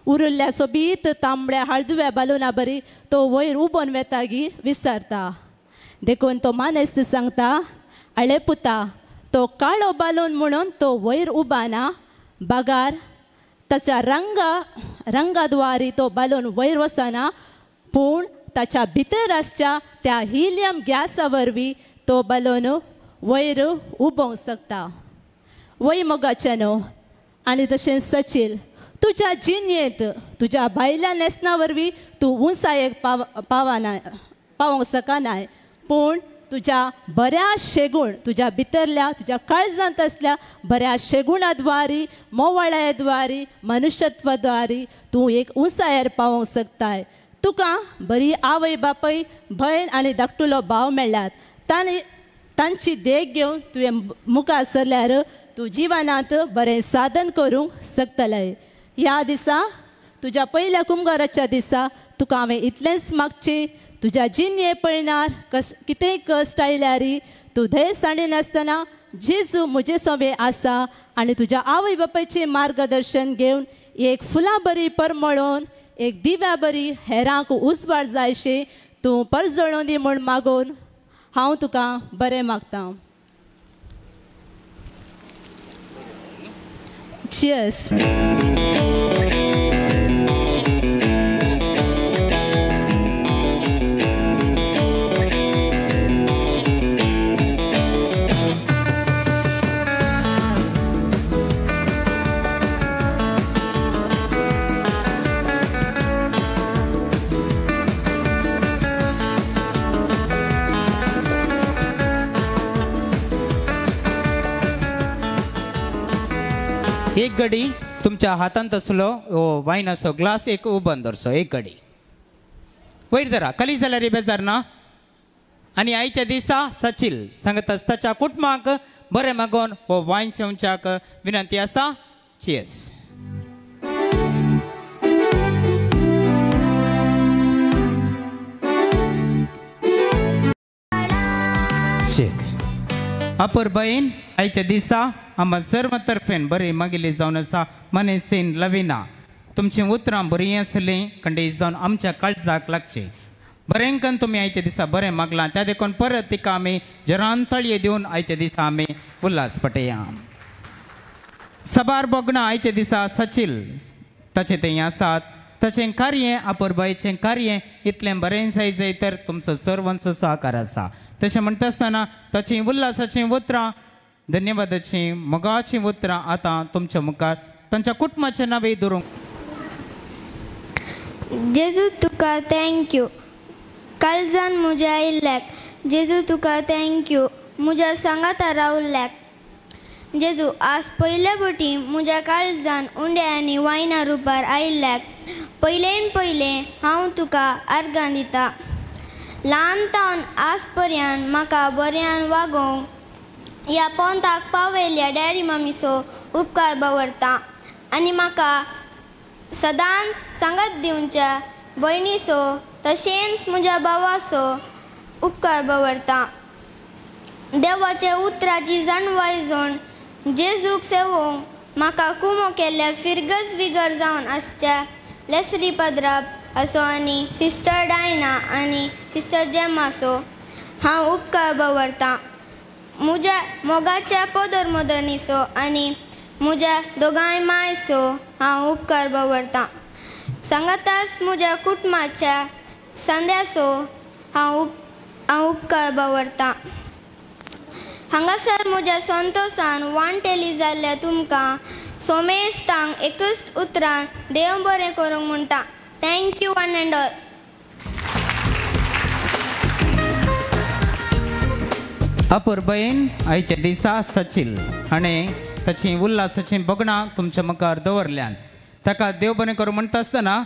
उरिल्ल्या सोबीत तांबड्या हळदुव्या बलूना बरी तो वयर उबोन वेता गी विचारता. देखून तो मानेस्त सांगता, आळे पुता तो काळो बलून म्हणून तो वयर उबाना, बगार ताच्या रंगाद्वारी तो बलून वयर वचना, पूण ताच्या भितर आसच्या त्या हिलियम गॅसा वरवीं तो बलून वयर उबोवंक शकता. वय मोगाचेनो आनी तशेंच सचिल तुज्या जिणेंत तुज्या भायल्या नेसना वरवीं तूं उंचायेक पावोंक शकनाय, पूण तुज्या बऱ्या शेगूण तुज्या भितरल्या तुज्या काळजांत आसल्या बऱ्या शेगुणाद्वारी मोवाळ्याद्वारी मनुष्यत्वाद्वारी तूं एक उंचायेर पावोंक शकताय. तुका बरी आवय बापय भयण आनी धाकटुलो भाव मेळ्ळ्यात. तांची देख घेवन तुवें मुखार सरल्यार तूं जिवनांत बरें साधन करूंक शकतलें. ह्या दिसा तुज्या पयल्या कुंभाराच्या दिसा तुका हांवें इतलेंच मागचें, तुज्या जिणे पळयणार कितेंय कश्ट आयल्यार तूं धैर्य साणीनासतना जेजू म्हजे सोबे आसा आनी तुज्या आवय बापायचें मार्गदर्शन घेवन एक फुलां बरी परमळोवन एक दिव्या बरी हेरांक उजवाड जायशे तूं परजळोवन दी म्हूण मागून हांव तुका बरें मागतां. Cheers. एक घडी तुमच्या हातांत असलो वाईन असो ग्लास एक उबन दरसो एक घडी वयर धरा कली जाल्यार बेजार ना. आनी आयच्या दिसा सचिल सांगत आसताच्या कुटुंबाक बरें मागोवन हो वायन सेवच्याक विनंती आसा. चियर्स. अपूर बहीण आयच्या दिसा आम्हा सर्व तर्फेन बरी मागिल्ली जावन आसा. मनेस्तीन लविना तुमची उतरां बरी आसली खंडीत जावन आमच्या काळजाक लागची. बरेंकन तुम्ही आयच्या दिसा बरें मागलां त्या देखून परत तिका आमी जरान तळये दिवन आयच्या दिसा आमी उल्हास पटया. सबार बोगणा आयच्या दिसा सचिल ताचे थंय आसात. ताचें कार्य अपूरबाईचें कार्य इतलें बरें जाय तर तुमचो सर्वांचो सहकार आसा. तशें म्हणटा आसतना ताचीं उल्हासाचीं उतरां धन्यवादाचीं मोगाचीं उतरां आतां तुमच्या मुखार तांच्या कुटुंबाचें नांवे धरूंक. जेजू तुका थँक्यू काळजान म्हज्या आयिल्ल्याक. जेजू तुका थँक्यू म्हज्या सांगाता रावल्ल्याक. जेजू आज पयल्या बटी म्हज्या काळजान उंडे आनी वायना रुपार आयिल्ल्याक पयलें हांव तुका आर्गां दिता. ल्हानतावन आज पर्यंत म्हाका बऱ्यान वागोवंक ह्या पोंताक पावयल्या डॅडी मम्मीचो उपकार बावरता आनी म्हाका सदांच सांगत दिवच्या भयणीचो तशेंच म्हज्या भावाचो उपकार बावरता. देवाच्या उतराची जाणवाय जावन जेजूक सेवोंक म्हाका कुमो केल्ल्या फिरगज विगर जावन आसच्या लेसरी पद्राप असो आनी सिस्टर डायना आनी सिस्टर जेमाचो हांव उपकार बावरता. म्हज्या मोगाच्या पोदर मोदनीचो आनी म्हज्या दोगांय मायचो हांव उपकार बावरता. सांगाताच म्हज्या कुटुंबाच्या संद्याचो हांव उपकार बावरता. हांगासर म्हज्या संतोशान वांटेली जाल्ल्या तुमकां सोमेस्तांक एकच उतरान देव बरें करूंक म्हणटा. Thank you one and all. अपूर बहीण आयच्या दिसा सचिल हाणें ताची उल्हासाची बोगणां तुमच्या मुखार दवरल्यान ताका देव बरें करूं म्हणटा आसतना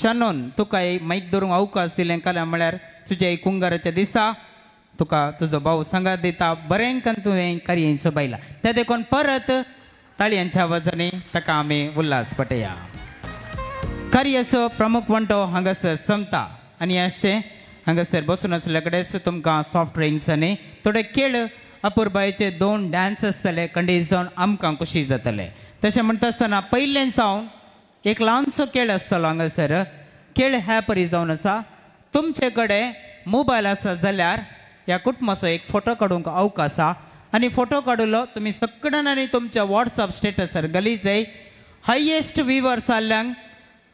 शानोन तुका एक माईक धरूंक अवकाश दिलें काल्यार म्हळ्यार तुज्या कुंगाराच्या दिसा तुका तुजो भाव सांगात दिता. बरें करून तुवें कार्य सोबायला त्या देखून परत ताळयांच्या आवाजांनी ताका आमी उल्हास पटया. कार्याचो प्रमुख वंटो हांगासर संपता आनी अशें हांगासर बसून आसले कडेच तुमकां सॉफ्ट ड्रिंक्स आनी थोडे खेळ अपूरबायेचे 2 डान्स आसतले खंडीत जावन आमकां खुशी जातले. तशें म्हणटा आसतना पयलें जावन एक ल्हानसो खेळ आसतलो हांगासर. खेळ ह्या परी जावन आसा तुमचे कडेन मोबायल आसा जाल्यार ह्या कुटुंबाचो एक फोटो काडूंक अवकाश आसा आनी फोटो काडलो तुमी सगळ्यान आनी तुमच्या वॉट्सअप स्टेटसार घाली जाय. हायेस्ट व्ह्यूवर्स जाल्ल्यांक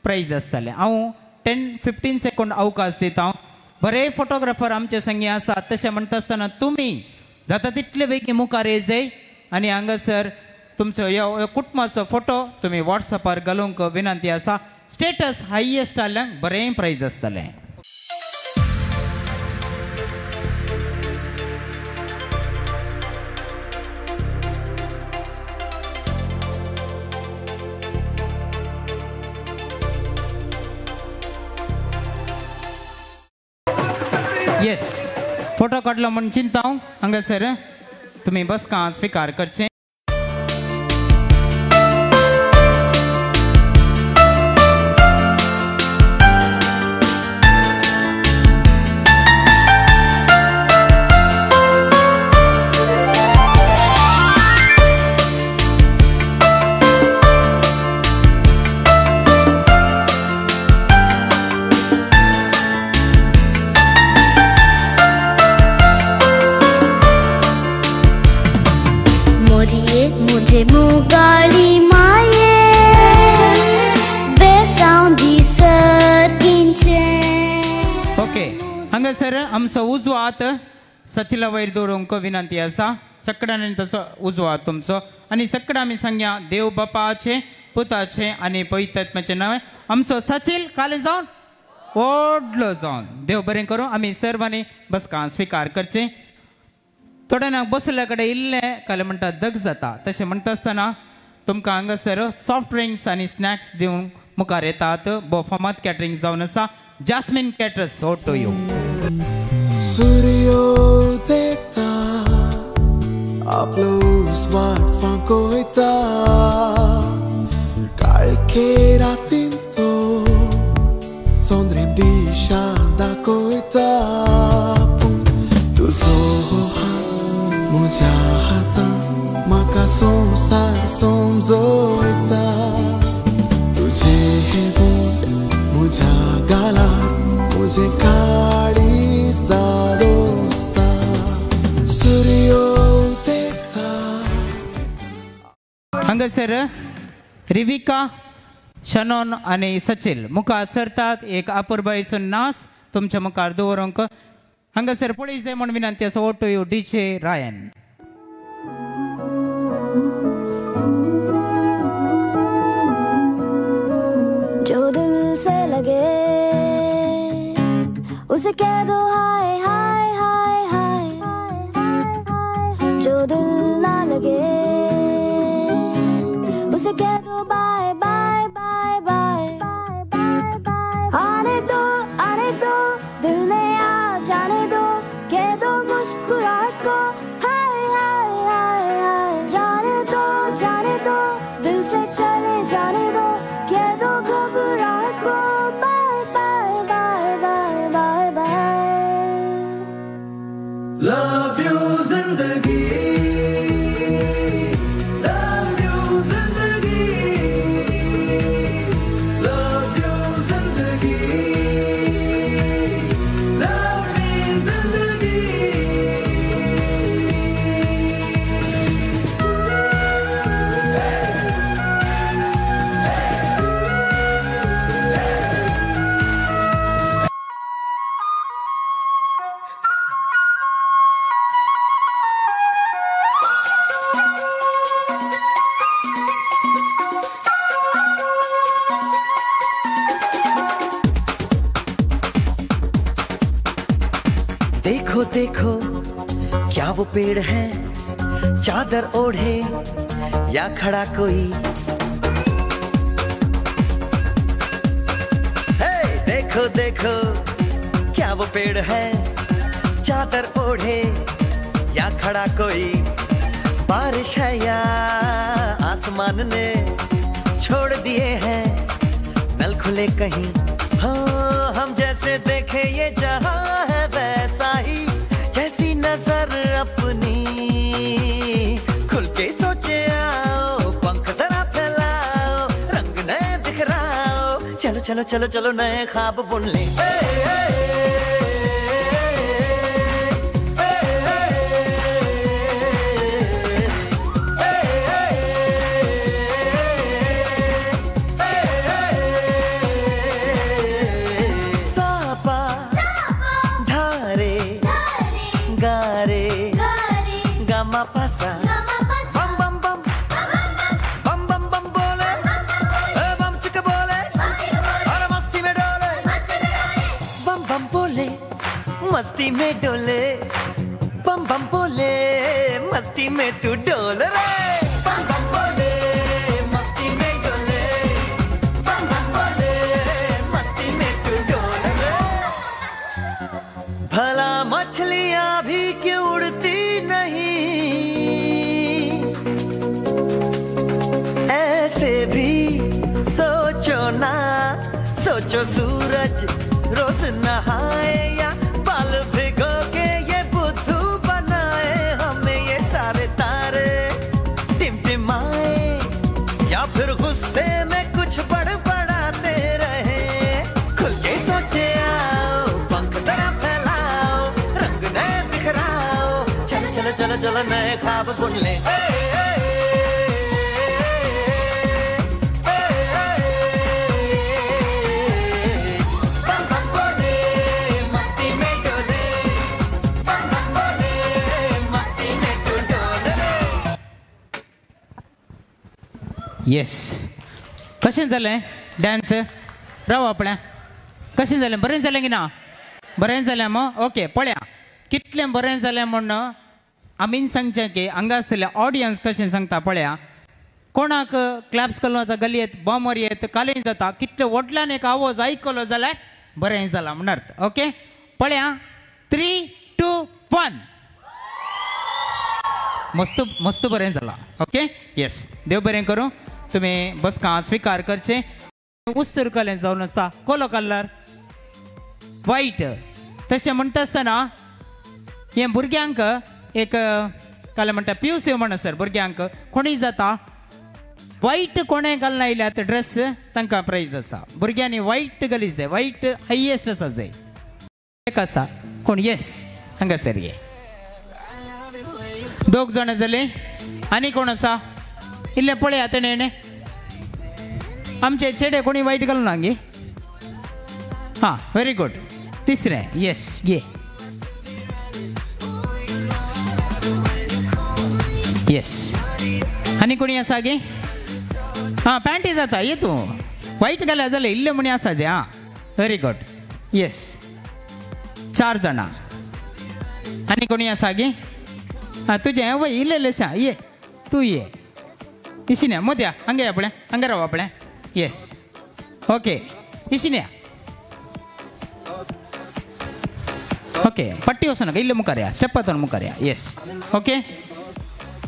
प्रायज आसतलें. हांव 10-15 सेकंड अवकाश दिता. बरे फोटोग्राफर आमचे संगी आसात तशें म्हणटा आसतना तुमी जाता तितले बेगीन मुखार येयजाय आनी हांगासर तुमचो ह्या कुटुंबाचो फोटो तुमी वॉट्सअपार घालूंक विनंती आसा. स्टेटस हायेस्ट जाल्ल्यांक बरें प्रायज आसतलें. येस फोटो काडलो म्हण चिंता हांगासर तुमी बसका स्विकार करचें. हांगासर आमचो उजवो हात सचिला वयर दवरूंक विनंती आसा सगळ्यांनी तसो उजवो हात तुमचो आनी सगळ्यां आमी सांगया देव बापाचे पुताचे आनी पवित्र आत्म्याचे नांव आमचो सचिल काले जावन व्हडलो जावन देव बरें करूं आमी सर्वांनी बसका स्विकार करचे थोड्या जाणांक बसले कडेन इल्ले काले म्हणटा दग जाता तशें म्हणटा आसतना तुमकां हांगासर सॉफ्ट ड्रिंक्स आनी स्नॅक्स दिवंक मुखार येतात भोव फामाद कॅटरिंग जावन आसा जास्मिन कॅटरर्स हो to you Suryoudeta Aplos vangoita Calquera tinto Sondrim disha da coita Tu sohan mujahata Maka somsar somzoita Tujhe hai woon mujagalar Mujhe kalis da dosta Suryoudeta हांगासर रिविका शनोन आनी सचिल मुखार सरतात एक अपुरबायेचो नाच तुमच्या मुखार दवरूंक हांगासर पळय जाय म्हण विनंती आसा ओटो यू डीजे रायन जो दिल से लगे उसे कह दो हाय हाय हाय हाय जो दिल ना लगे उसे कह दो बाय बाय बाय बाय आने दो दिल में आ जाने दो कह दो मुस्कुराहट को हाय हाय हाय हाय जाने दो दिल से चले जाने दो कह दो घबराहट को bye bye bye bye bye bye Love you zindagi Love you zindagi Love you zindagi Love me zindagi देखो देखो क्या वो पेड़ है चादर ओढ़े या खड़ा कोई हे देखो देखो क्या वो पेड़ है चादर ओढ़े या खड़ा कोई बारिश है या आसमान ने छोड़ दिए हैं नल खुले कहीं हाँ हम जैसे देखे ये जहां है वैसा ही जैसी नजर अपनी खुल के सोचे आओ पंख जरा फैलाओ रंग नए बिखराओ चलो चलो चलो चलो नए ख्वाब बुन ले सापा धारे गारे गामा पासा बम बम बम बम बम बम बोले बम चिक बोले और मस्ती में डोले बम बम बोले मस्ती में डोले बम बम बोले मस्ती में तू डोल रे बम बम बोले मस्ती में डोले बम बम बोले मस्ती में तू डोल रे भला मछलियां भी क्यों उड़ती नहीं ऐसे भी सोचो ना सोचो सूरज रोज नहाए या बाल भिगो के ये बुद्धू बनाए हमें ये सारे तारे टिमटिमाए या फिर गुस्से में कुछ बड़बड़ाते रहे खुल के सोचे आओ पंख जरा फैलाओ रंग नए बिखराओ चलो चलो चलो चलो नए ख्वाब बुन ले बम बम बोले मस्ती में डोले येस कशें जालें डान्स राव आपल्या कशें जालें बरें जालें की ना बरें जालें मग ओके पळया कितलें बरें जालें म्हण आमीन सांगचें की हांगा आसलेले ऑडियन्स कशें सांगता पळया कोणाक क्लॅप्स केलो वता गलयेत बॉमर येत कालीं जाता कितले व्हडल्यान एक आवाज आयकलो जाल्यार बरें जालां म्हण अर्थ ओके पळया 3, 2, 1 मस्त मस्त बरें जालां ओके येस देव बरें करूं तुमी बसका स्विकार करचें उस्तर कलें जावन आसा कोलो कलर वायट तशें म्हणटा आसतना हे भुरग्यांक एक काले म्हणटा पिवसे म्हण सर भुरग्यांक कोणी जाता वायट कोणें घालना आयल्यात ड्रेस तांकां प्रायज आसा भुरग्यांनी वायट घाली जाय वायट हायेस्ट आसा जाय एक आसा कोण येस हांगासर ये 2 जाणां जाले आनी कोण आसा इल्ले पळया तेणे आमचे चेडे कोणी वायट घालून ना गे हां व्हेरी गुड तिसरें येस ये येस आनी कोणी आसा गे हां पॅन्टी जाता ये तूं वायट घाल्या जाल्यार इल्ले म्हणी आसा जे हां व्हेरी गुड येस 4 जाणां आनी कोणी आसा गे हां तुजें वय इल्लें आसा ये तूं ये इशिन्या मोद्या हंगे आपणें हंगे राव आपणें येस ओके इशिन्या ओके पट्टी वचूं नाका इल्लें मुखार या स्टेप पातून मुखार या येस ओके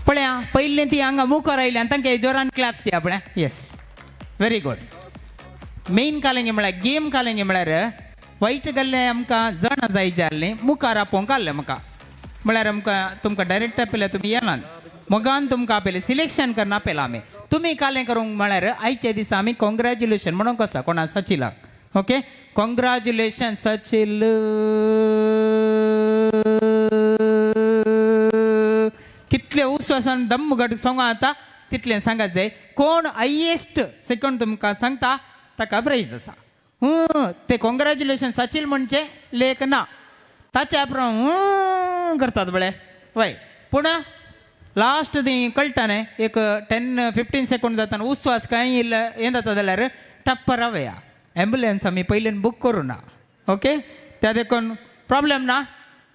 पळया पयलें ती हांगा मुखार आयली आनी तांकां जोरान क्लॅप्स दी आपणें येस व्हेरी गुड मेन कालेंगे म्हळ्यार गेम कालेंगे म्हळ्यार वायट घाल्लें आमकां जाणां जाय जाल्लीं मुखार आपोवंक आहलें म्हाका म्हळ्यार आमकां तुमकां डायरेक्ट आपयलें तुमी येनात मोगान तुमकां आपयलें सिलेक्शन करना आपयलां आमी तुमी कालें करूंक म्हळ्यार आयचे दिसा आमी कॉंग्रॅच्युलेशन म्हणूंक आसा कोणा सचिलाक ओके कॉंग्रॅच्युलेशन सचिल कितले उस्वासान दम्म घट सोंगां आतां तितलें सांगात जाय कोण हायेस्ट सेकंड तुमकां सांगता ताका प्रायज आसा ते कॉंग्रॅच्युलेशन सचिल म्हणचे लेख ना ताचे उपरांत करतात बळे वय पूण लास्ट ती कळटा न्ही एक 10-15 सेकंड जाता उस्वास कांय हें जाता जाल्यार टप्प रावया एम्बुलन्स आमी पयलीं बूक करूं ना ओके त्या देखून प्रॉब्लेम ना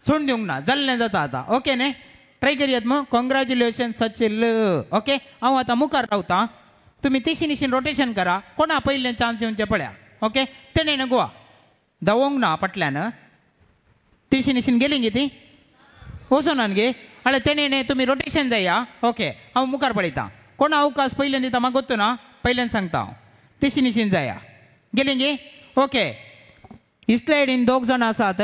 सोडून दिवंक ना जाल्लें जाता आतां ओके न्ही ट्राय करयात मग कॉंग्रॅच्युलेशन सचिल ओके हांव आतां मुखार रावतां तुमी तिशीनिशीन रोटेशन करा कोणा पयलें चान्स दिवचे पळया ओके तेणेन गोवा धांवोंक ना फाटल्यान तिशीनिशीन गेली गे ती वचोनान गे आल्या तेणेन तुमी रोटेशन जाया ओके हांव मुखार पळयतां कोणा अवकाश पयलें दिता म्हाका गोत्तो ना पयल्यान सांगता हांव तिशीनिशीन जाया गेली गे ओके इतले सायडीन 2 जाणां आसात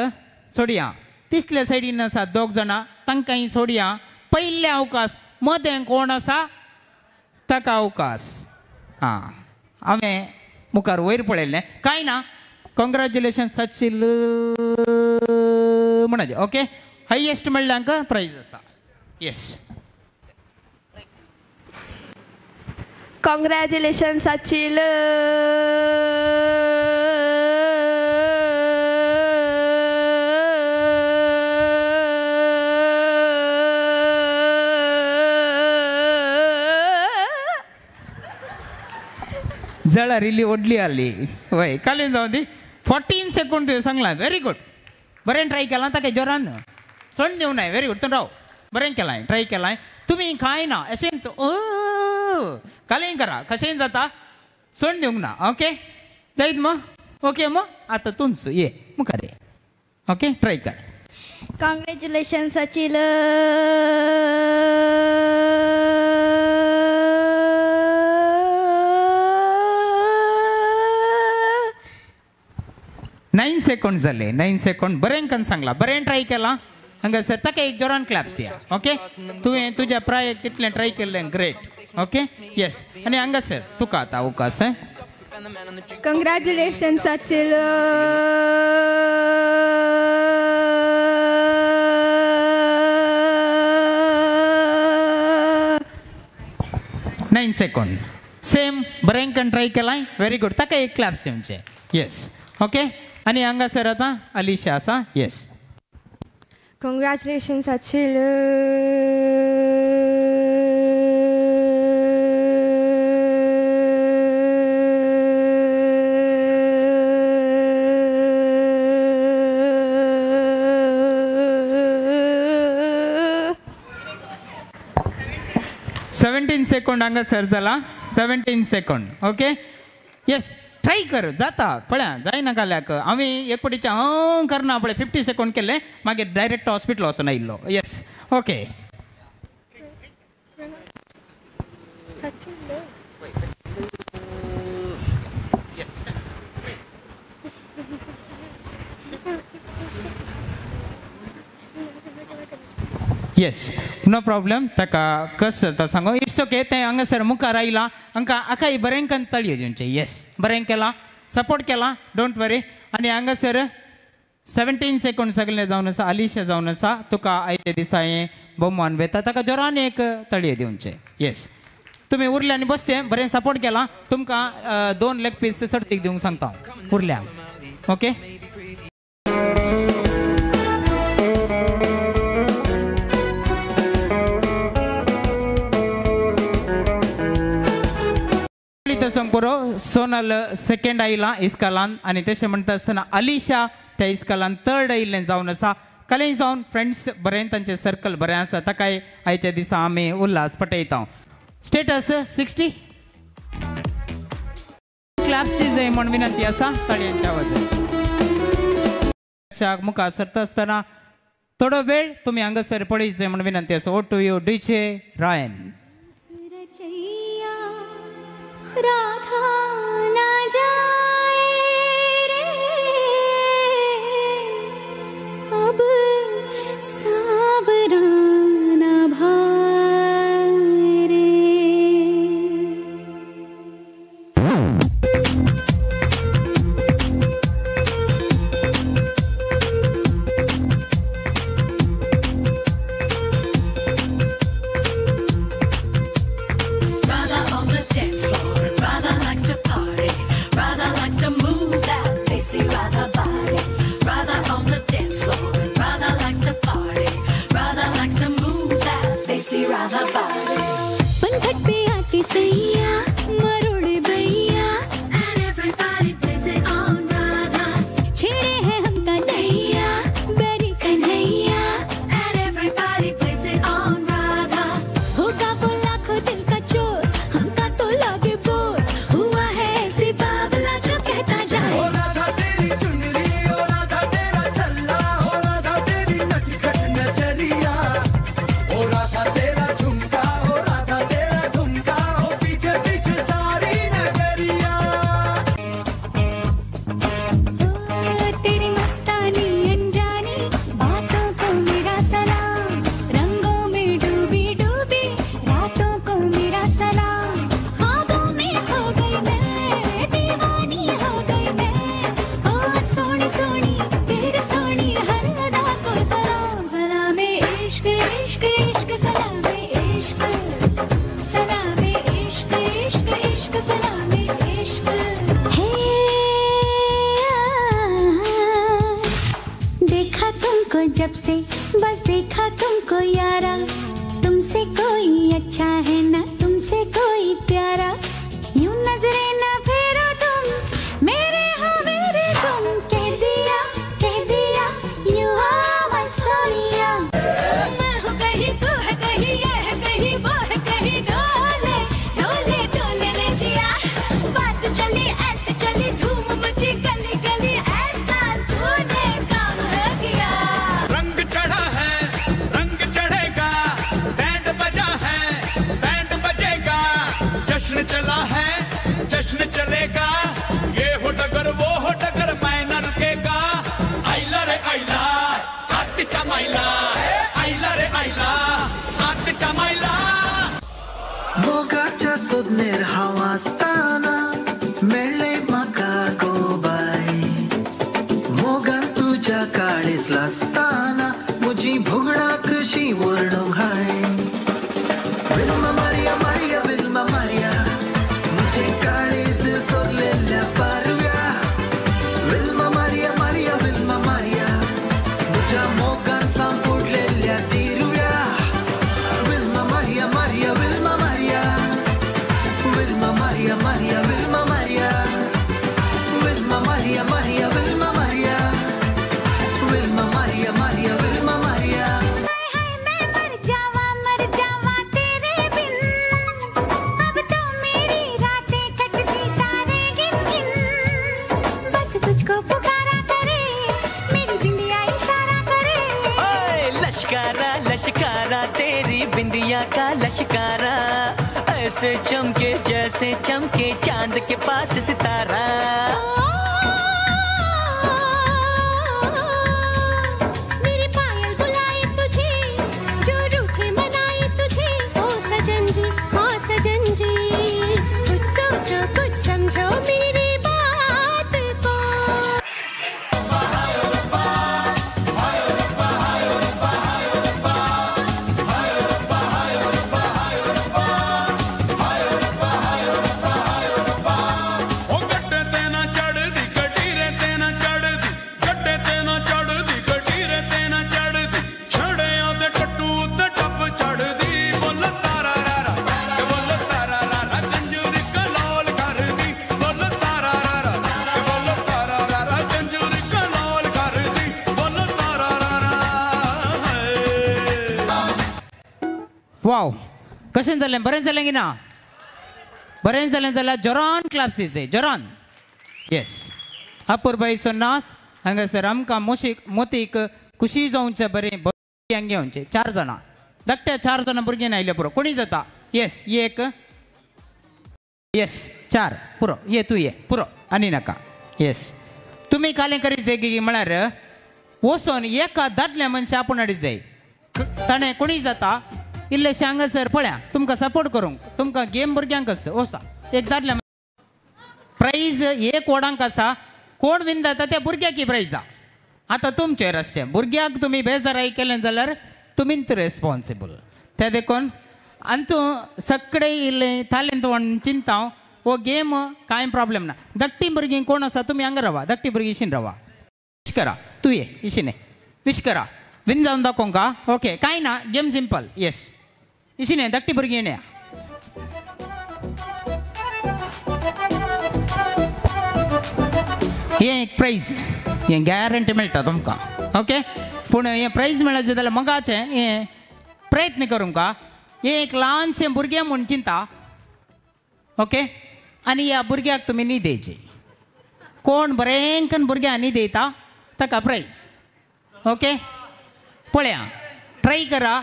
सोडया तिसऱ्या सायडीन आसात 2 जाणां तांकांय सोडया पयले अवकाश मदें कोण आसा ताका अवकाश हां हांवें मुखार वयर पळयल्लें कांय ना कॉंग्रॅच्युलेशन सचिल म्हणा ओके हायेस्ट म्हणल्यार हांकां प्रायज आसा येस कॉंग्रॅच्युलेशन सचिल जळार इल्ली ओडली आली वय कालीन जावन दी 14 सेकंड तुवें सांगलां व्हेरी गुड बरें ट्राय केलां ताका जोरान सोडून दिवं नाय व्हेरी गुड तूं राव बरें केलां ट्राय केलां तुमी कांय ना अशें कालीन करा कशें जाता सोडून दिवंक ना ओके जायत मग ओके मग आतां तूंच ये मुखार ये ओके ट्राय कर कॉंग्रॅच्युलेशन सचिल नाइन सेकंड जाले 9 सेकंड बरें करून सांगला बरें ट्राय केलां हांगासर ताका एक जोरान क्लॅप्स या ओके तुवें तुज्या प्राय कितलें ट्राय केल्लें ग्रेट ओके येस आनी हांगासर तुका आतां अवकाश congratulation Sachil nine second same बरें करून ट्राय केलां व्हेरी गुड ताका एक क्लॅप्स दिवचे येस ओके आनी हांगासर आतां अलिशा आसा येस कॉंग्रॅच्युलेशन सचिल 9 17 सेकंड हांगासर जाला 17 सेकंड ओके येस ट्राय कर जाता पळया जायना जाल्याक हांवें एकपटीच्या करना पळय 50 सेकंड केले मागीर डायरेक्ट हॉस्पिटल वचून आयिल्लो yes okay yes no problem ताका कस जाता सांगो इट्स ओके तें हांगासर मुखार आयला हांकां आखाय बरेंकन तळयो दिवचे येस बरें केला सपोर्ट केला डोंट वरी आनी हांगासर 17 सेकंड सगळे जावन आसा आलिशा जावन आसा तुका आयचे दिसा हें भोवमान वेता ताका जोरान एक तळयो दिवचे येस तुमी उरले आनी बसचे बरें सपोर्ट केला तुमकां 2 लेग पीस सर्तीक दिवंक सांगता उरल्यांक ओके सोनल सेकंड आयला इस्कालान आनी तशें म्हणटा आसतना अलिशा त्या इस्कालान थर्ड आयिल्लें जावन आसा कलें जावन फ्रेंड्स बरें तांचें सर्कल बरें आसा ताकाय आयच्या दिसा आमी उल्हास पटयता स्टेटस 60 क्लॅप्स जाय म्हण विनंती आसा ताळयांच्या आवाजान मुखार सरता आसतना थोडो वेळ तुमी हांगासर पळयचें म्हण विनंती आसा ओ टू यू डीजे रायन राधा ना जाए रे अब सावरा ना भाए रे जब से बस देखा तुमको यारा तुमसे कोई अच्छा है ना तुमसे कोई प्यारा यूं नजरे ना फेरो तुम मेरे हो मेरे तुम कह दिया यू आर माय सोनिया मैं हूँ कहीं तू है कहीं ये है कहीं वो है कहीं डोले डोले डोले रे जिया बात चली ऐसे चली धूम मची गली गली ऐसा तूने काम है किया रंग चढ़ा है रंग चढ़ेगा बैंड बजा है बैंड बजेगा जश्न चला है जश्न चलेगा ये हो डगर वो हो डगर मैं न रुकेगा आइला रे आइला आट चमाइला आइला रे आइला आट चमाइला मोगाच्या सोदनेर हांव आसतना मेळ्ळें म्हाका गोबाय मोगान तुज्या काळीज लासतना म्हजी भोगणां कशी वरणूंक हाय विल्मा मारिया मारिया विल्मा मारिया म्हजें काळीज सोदलेल्या पारव्या विल्मा मारिया मारिया विल्मा मारिया म्हज्या मोगान सावन पडलेल्या तिरव्या विल्मा मारिया मारिया विल्मा मारिया विल्मा इंडिया का लश्कारा, ऐसे चमके जैसे चमके चांद के पास सितारा। मेरे पायल बुलाए तुझे, जो रूठे मनाए तुझे, ओ सजन जी, हाँ सजन जी, कुछ सोचो कुछ समझो मेरी बात को। ओ गड्ढे ते ना चढ़दी कटीरे ते ना चढ़दी, गड्ढे ते ना चढ़दी कटीरे ते ना चढ़दी, छड़ियां दे टट्टू ते टप चढ़दी। बोल तारा रारा ते बोल तारा रारा, जंजूरी कलोल करदी। बोल तारा रारा ते बोल तारा रारा, जंजूरी कलोल करदी। बोल तारा रारा वाव, कशें जालें? बरें जालें की ना? बरें जालें जाल्यार जोरान क्लाप्सीस जोरान. येस, अपूर्बाई सोन्नास हांगासर आमकां मोतीक खुशी जावचें बरें भुरग्यांक घेवचें. 4 जाणां धाकट्या 4 जाणां भुरगीं आयले पुरो. कोणी जाता? येस, एक, येस 4 पुरो. ये तूं ये पुरो, आनी नाका. येस, तुमी कालें करीत जाय की म्हळ्यार वचोन एका दादल्या मनशा आपूण हाडीत जाय. ताणें कोणी जाता इल्लेशें हांगासर पळया तुमकां सपोर्ट करूंक. तुमकां गेम भुरग्यांक आसा वसा एक दादल्या प्राईज 1 वडांक आसा. कोण विन जाता त्या भुरग्याक प्राईज आहा. आतां तुमचेर आसचें. भुरग्याक तुमी बेजाराय केलें जाल्यार तुमीच रेस्पॉन्सिबल. ते देखून आनी तूं सगळे इल्लें तालेंत व्हरून चिंता हो गेम कांय प्रॉब्लेम ना. धाकटी भुरगीं कोण आसा तुमी हांगा रावा. धाकटी भुरगीं इशीन रावा. विश करा. तूं ये इशीन विश करा. विन जावन दाखोवंक का? ओके, कांय ना, गेम सिंपल. येस, इशीन धाकटी भुरगीं येण्या. हे एक प्राईज, हे गॅरंटी मेळटा तुमकां. ओके, पूण हे प्राईज मेळचें जाल्यार मगाचें हे प्रयत्न करूंक का. हे एक ल्हानशें भुरगें म्हूण चिंता. ओके, आनी ह्या भुरग्याक तुमी न्ही दिवचे. कोण बरेंकन भुरग्याक न्ही दिता ताका प्राईज. ओके, पळया, ट्राय करा.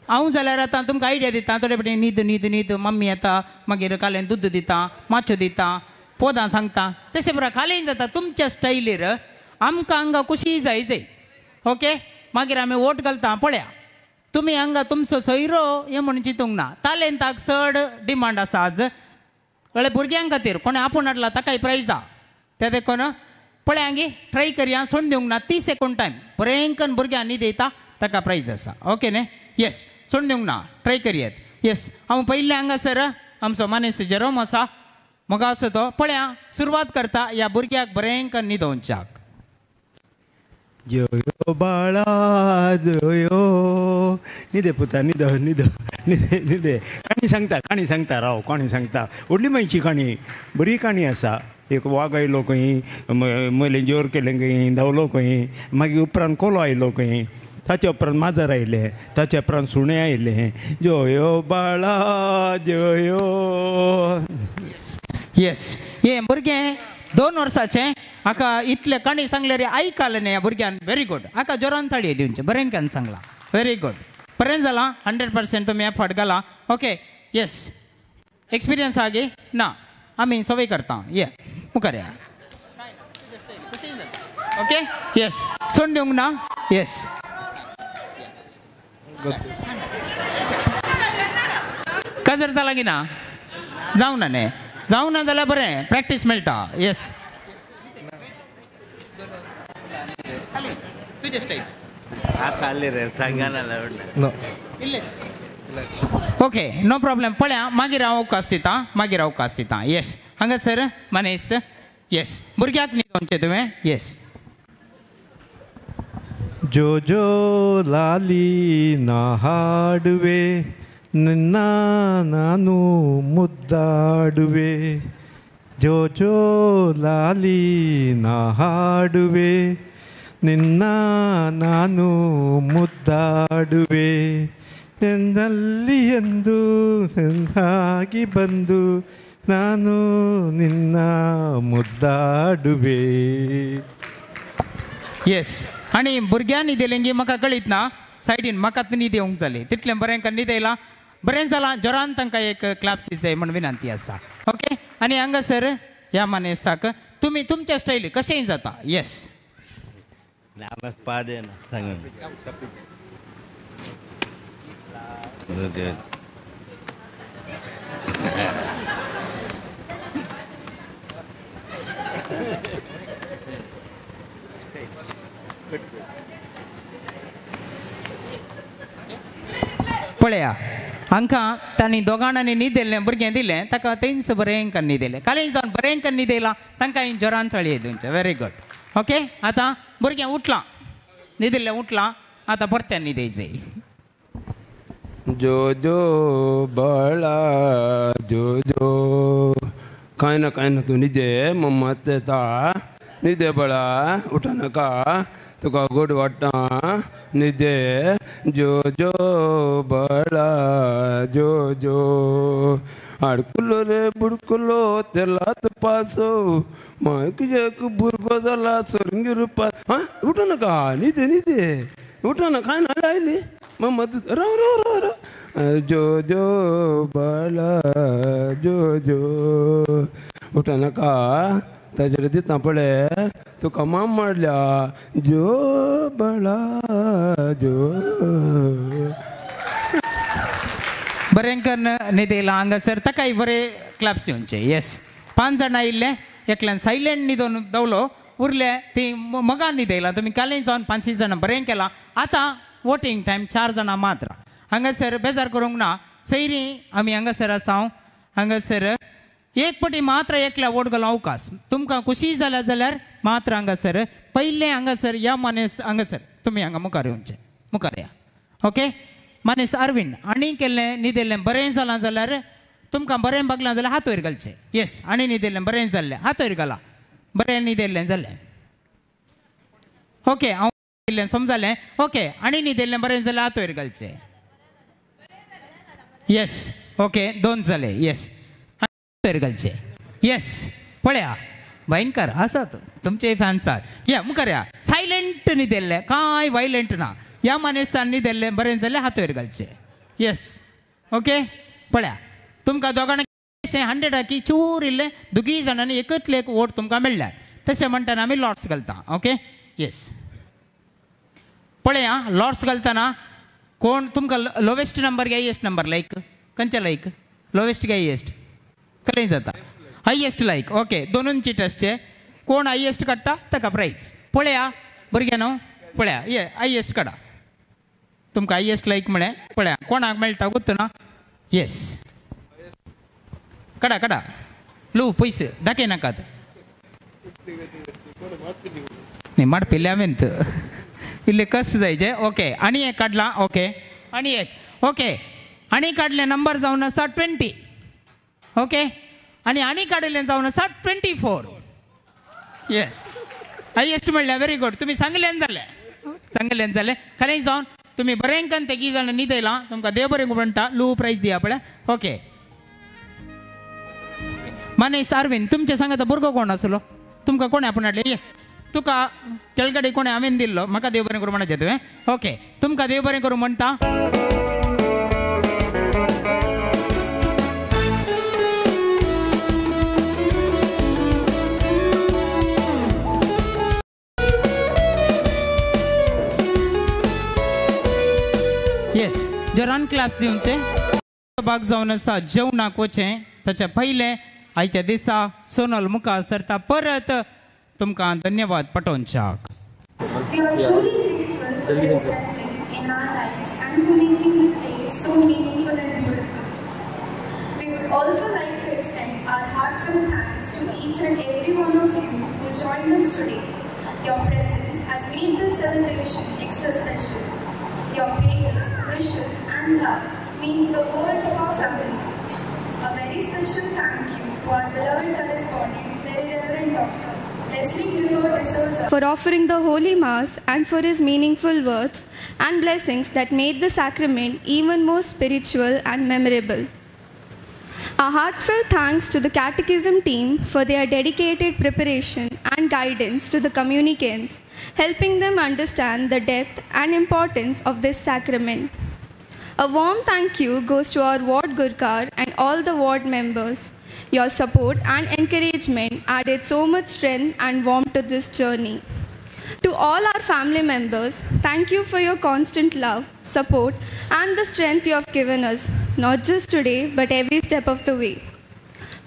हांव जाल्यार आतां तुमकां आयडिया दिता. थोडे फावटी न्हीद न्हीद न्हीद मम्मी येता, मागीर कालें दूद दिता, माच्यो दिता, पोदां सांगता. तशें बरें कालें जाता तुमच्या स्टायलीर. आमकां हांगा खुशी जाय. ओके, मागीर आमी वोट घालता. पळया, तुमी हांगा तुमचो सोयरो हें म्हणून चिंतूंक ना. तालेंताक चड डिमांड आसा आज. कळ्ळें? भुरग्यां खातीर कोणें आपूण हाडला ताकाय प्रायज आहा. ते देखून पळया गे, ट्राय करया. सोडून दिवंक ना. 30 सेकंड टायम. बरेंकन भुरग्यां न्ही दिता ताका प्रायज आसा. ओके न्ही? येस, सोडून दिवंक ना. ट्राय करयात. येस, हांव पयलें हांगासर आमचो मनीस जेरोम आसा मगा असो तो. पळया, सुरवात करता ह्या भुरग्याक बरेंकन न्हिदोवच्याक. जयो बाळा जयो, न्हिदे पुता न्हिद न्हिद न्हिदे न्हिदे. काणी सांगता राव, काणी सांगता. व्हडली मायची काणी, बरी काणी आसा. एक वाग आयलो खंय, मले जोर केलें खंय, धांवलो खंय, मागीर उपरांत कोलो आयलो खंय, ताचे उपरांत माजर आयलें, ताचे उपरांत सुणें आयलें. जयो बाळा जयो. येस, हे भुरगें 2 वर्साचें. हाका इतले काणी सांगल्यार आयकलें न्ही ह्या भुरग्यान. Very good. हाका जोरान ताळयो दिवचे. बरेंकन सांगला. Very good. बरें जालां. 100% तुमी एफर्ट घाला. Okay, yes. एक्सपिरियन्स आहा गे? ना, आमी सवय करता. ये मुखार या. ओके, येस, सोडून दिवंक ना. येस, काजर जाला की ना? जावं ना न्ही. जावं ना जाल्यार बरें, प्रॅक्टीस मेळटा. Yes, okay, no problem. पळया, मागीर हांव अवकाश दिता. येस, हांगासर मनीस. येस, भुरग्याक न्हिदोवचें तुवें. येस. जो जो लाली ना हाडुवे, निन्ना नानू मुद्दाडुवे. जो जो लाली ना हाडुवे, ನಿನ್ನ ನಾನು ಮುದ್ದಾಡುವೆ ಎಂದಲ್ಲಿ ಎಂದು ಸಾಗಿ ಬಂದು ನಾನು ನಿನ್ನ ಮುದ್ದಾಡುವೆ. येस, आणि भुरग्यांनी दिलें की म्हाका कळीत ना. सायडीन म्हाकाच न्हीद येवंक जाली तितलें बरें न्हीद येयला बरें जालां जोरान तांकां एक क्लाप्स दिसाय म्हण विनंती आसा ओके आनी हांगासर ह्या मानेस्ताक तुमी तुमच्या स्टायली कशेंय जाता येस पळया हांकां तांणी दोगांनी न्हीद दिल्लें भुरगें दिलें ताका थंयच बरें न्हीद दिलें कालें जावन बरें न्हीद येयला तांकां हांवें जोरान थळी दिवचें वेरी गुड ओके आतां भुरगें उठलां न्हीद दिल्लें उठलां आतां परतें न्हीद येयचें जो जो बळा जो जो कांय ना तूं न्हिदे मम्मत येता न्हिदे बळा उठ नाका तुका गोड वाडटा न्हिदे जो जो बळा जो जो आडकुलो रे बुडकुलो तेलात पासो मायक भुरगो जाला सोरंगीर पास हा उठ नाका न्हिदे उठ ना कांय ना आयली मम्मत राव राव राव राव जो जो बळा जो जो उठ नाका ताजेर दिता पळय तुका माम मारल्या जो बळा जो बरें करून न्हीद येयला हांगासर ताकाय बरें क्लाप्स दिवचे येस 5 जाणां आयिल्ले एकल्यान सायलेंट न्हिदोन दवलो उरले ती मगान न्हीद येयला तुमी कालें जावन 5-6 जाणां बरें केलां आतां वोटींग टायम 4 जाणां मात्र हांगासर बेजार करूंक ना सैरी आमी हांगासर आसा हांगासर एक पटी मात्र एकल्या वोट घालूं अवकाश तुमकां खुशी जाल्या जाल्यार मात्र हांगासर पयलें हांगासर या मानेस हांगासर तुमी हांगा मुखार येवचें मुखार या ओके मानेस अरविंद आनी केल्लें न्हीद येयल्लें बरें जालां जाल्यार तुमकां बरें बगलां जाल्यार हात वयर घालचें येस आनी न्हीद येयल्लें बरें जाल्लें हात वयर घाला बरें न्हीद येयल्लें जालें ओके हांव समजलें ओके आनी न्हीद येयल्लें बरें जाल्यार हात वयर घालचें येस ओके 2 जाले येस घालचे येस पळया भयंकर आसात तुमचे फॅन्स आहात या मुखार या सायलेंट न्हीद येयल्लें कांय वायलेंट ना ह्या मानेस्तान न्हीद येयल्लें बरें जाल्यार हात वयर घालचे येस ओके पळया तुमकां दोगांनी 100 की चूर इल्लें दोगी जाणांनी एकतले एक वोट तुमकां मेळ्ळ्यात तशें म्हणटाना आमी लॉट्स घालता ओके येस पळया लॉट्स घालतना कोण तुमकां लोवेस्ट नंबर काय हायेस्ट नंबर लायक खंयचे लायक लोवेस्ट काय हायेस्ट कलें जाता हायेस्ट लायक ओके दोनूंची टेस्टचे कोण हायेस्ट काडटा ताका प्रायज पळया भुरग्यां न्हू पळया ये हायेस्ट काडा तुमकां हायेस्ट लायक म्हळें पळया कोणाक मेळटा गुर्तना येस काडा काडा लो पयशे दाखय नाकात न्ही माडपिल्ले हांवें इल्ले कश्ट जायचे ओके आनी एक काडला ओके आनी एक ओके आनी काडले नंबर जावन आसा 20 ओके आनी काडिल्लें जावन आसा 24 येस हायेस्ट म्हणल्यार वेरी गुड तुमी सांगलें जालें खरें जावन तुमी बरें करून तेगी जाणां न्हीद येयलां तुमकां देव बरें म्हणटा लो प्रायज दिया पळय ओके मानेस अरविंद तुमचे सांगात भुरगो कोण आसलो तुमकां कोणे आपूण हाडले ये तुका केळगडे कोणे हांवें दिल्लो म्हाका देव बरें करूं म्हणचे तुवें ओके तुमकां देव बरें करूं म्हणटा येस जोरान क्लाप्स दिवचे भाग जावन आसा जेवणाक वचें ताच्या पयलें आयच्या दिसा सोनल मुखार सरता परत तुमकां धन्यवाद पाठोवच्याक We are truly grateful for His blessings in our lives and for making this day so meaningful and beautiful. We would also like to extend our heartfelt thanks to each and every one of you who joined us today. Your presence has made this celebration extra special. Your prayers, wishes and love means the world to our family. A very special thank you to our beloved correspondent, Very Reverend Dr. Leslie Clifford D'Souza, for offering the Holy Mass and for his meaningful words and blessings that made the sacrament even more spiritual and memorable. A heartfelt thanks to the Catechism team for their dedicated preparation and guidance to the communicants, helping them understand the depth and importance of this sacrament. A warm thank you goes to our ward Gurkar and all the ward members. Your support and encouragement added so much strength and warmth to this journey. To all our family members, thank you for your constant love, support, and the strength you have given us, not just today, but every step of the way.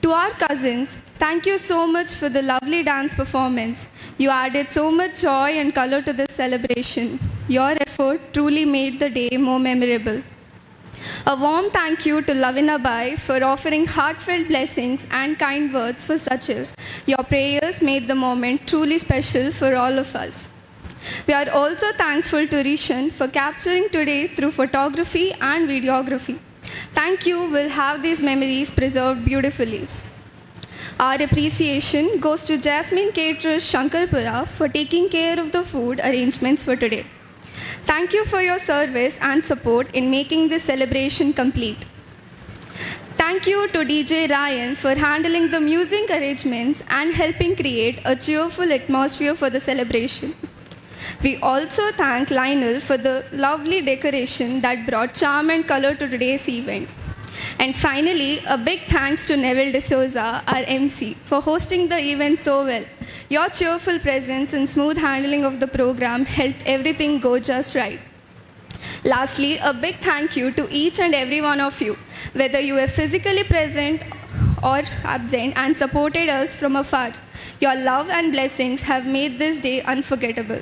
To our cousins, thank you so much for the lovely dance performance. You added so much joy and color to this celebration. Your effort truly made the day more memorable. A warm thank you to Lavina Bai for offering heartfelt blessings and kind words for Sachil. Your prayers made the moment truly special for all of us. We are also thankful to Rishan for capturing today through photography and videography. Thank you. We'll have these memories preserved beautifully. Our appreciation goes to Jasmine Caterers Shankarpura for taking care of the food arrangements for today. Thank you for your service and support in making this celebration complete. Thank you to DJ Ryan for handling the music arrangements and helping create a cheerful atmosphere for the celebration. We also thank Lionel for the lovely decoration that brought charm and color to today's event. And finally, a big thanks to Neville D'Souza, our MC, for hosting the event so well. Your cheerful presence and smooth handling of the program helped everything go just right. Lastly, a big thank you to each and every one of you, whether you were physically present or absent and supported us from afar. Your love and blessings have made this day unforgettable.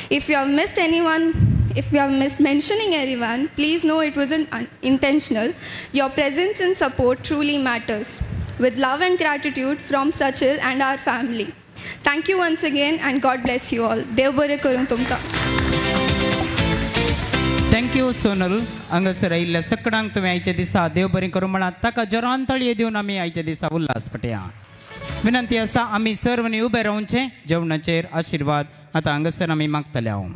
If you have missed mentioning anyone, please know it wasn't intentional. Your presence and support truly matters. With love and gratitude from Sachil and our family. Thank you once again and God bless you all. Dev bore karun tumka. Thank you Sonal. हांगासर आयिल्ल्या सगळ्यांक तुवें आयच्या दिसा देव बरें करूं म्हणा ताका जोरान तळये दिवन आमी आयच्या दिसा उल्हास पटया. विनंती आसा आमी सर्वांनी उबे रावचे जेवणाचेर आशिर्वाद आतां हांगासर आमी मागतले हांव.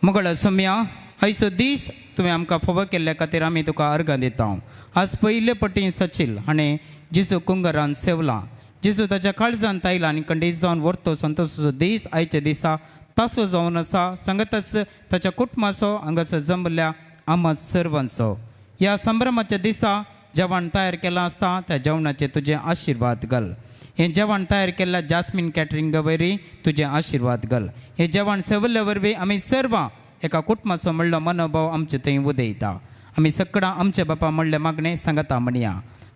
मंगळ सौम्या आयचो दीस तुवें आमकां फोव केल्ल्या खातीर आमी तुका अर्गां दिता. आज पयले पटी सचील हाणें जिजू कुंगरान सेवला. जिजू ताच्या काळजांत आयला आनी खंडीत जावन व्हरतो संतोषाचो दीस आयच्या दिसा तासो जावन आसा सांगताच ताच्या कुटुंबाचो हांगासर जमल्या आमच सर्वांचो. ह्या संभ्रमाच्या दिसा जेवण तयार केलां आसता त्या जेवणाचे तुजे आशिर्वाद घाल. हें जेवण तयार केल्ल्या जास्मीन कॅटरिंग वरवीं तुजे आशिर्वाद घाल. हें जेवण सेवल्ल्या वरवीं आमी सर्वां एका कुटुंबाचो म्हणलो मनोभाव आमचे थंय उदयता. आमी सगळां आमचे बापा म्हणलें मागणें सांगता म्हणया.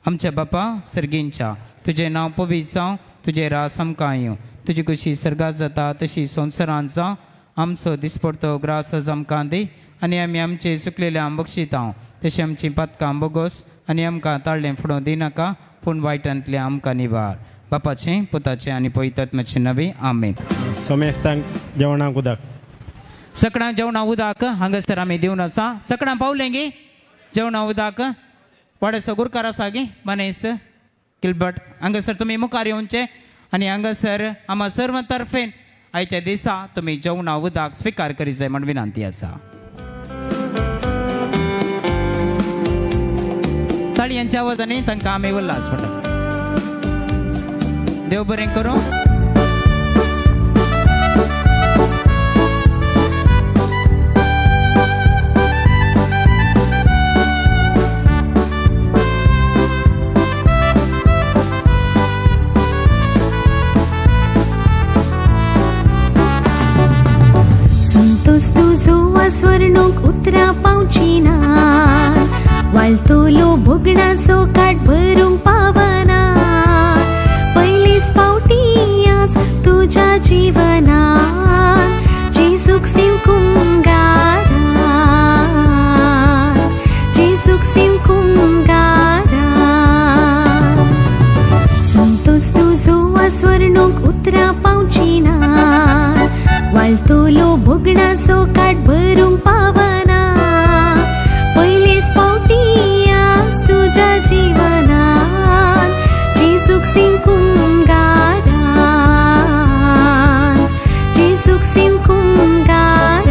आमचे बापा सर्गींच्या तुजें नांव पवित्र जावं, तुजें रास आमकां येवं, तुजी कशी सर्गांत जाता तशी संवसारांत जावं. आमचो दिसपडतो ग्रास आज आमकां दी आनी आमी आमचे सुकलेल्या बक्षिता तशी आमची पातकां बोगोस आनी आमकां ताळ्ळें फुडों दिनाका पूण वायटांतले आमकां निवार. बापाचें पुताचें आनी पवित्रात्म्याचें नांवे आमेन. सोमेस्तांक जेवणाक उदक. सगळ्यांक जेवणाक उदक हांगासर आमी दिवन आसा. सगळ्यांक पावलें गे जेवणाक उदक. वाडेसो गुरकार आसा गे मनेस किलबट हांगासर तुमी मुखार येवचे आनी हांगासर आम्हा सर्व तर्फेन आयच्या दिसा तुमी जेवणा उदक स्विकार करी जाय म्हण विनंती आसा. ताळयांच्या आवाजांनी तांकां आमी उल्हास पडटा. देव बरें करूं. संतोष तुझो स्वर्णोक उतरा पावची ना वाळतोलो भोगणाचो काट भरूंक पावना पयलीच पावटी आज तुझ्या जिवनात जेजूक सिमकुंगारात जेजूक सिमकुंगारात संतोष तुझो स्वर्णोक उतरा पावची ना वाळतोलो भोगणाचो काट भरूंक पावना पयलीच पावटी आज तुझ्या जिवनात जेजूक सिमकुंगारात जेजूक सिमकुंगारात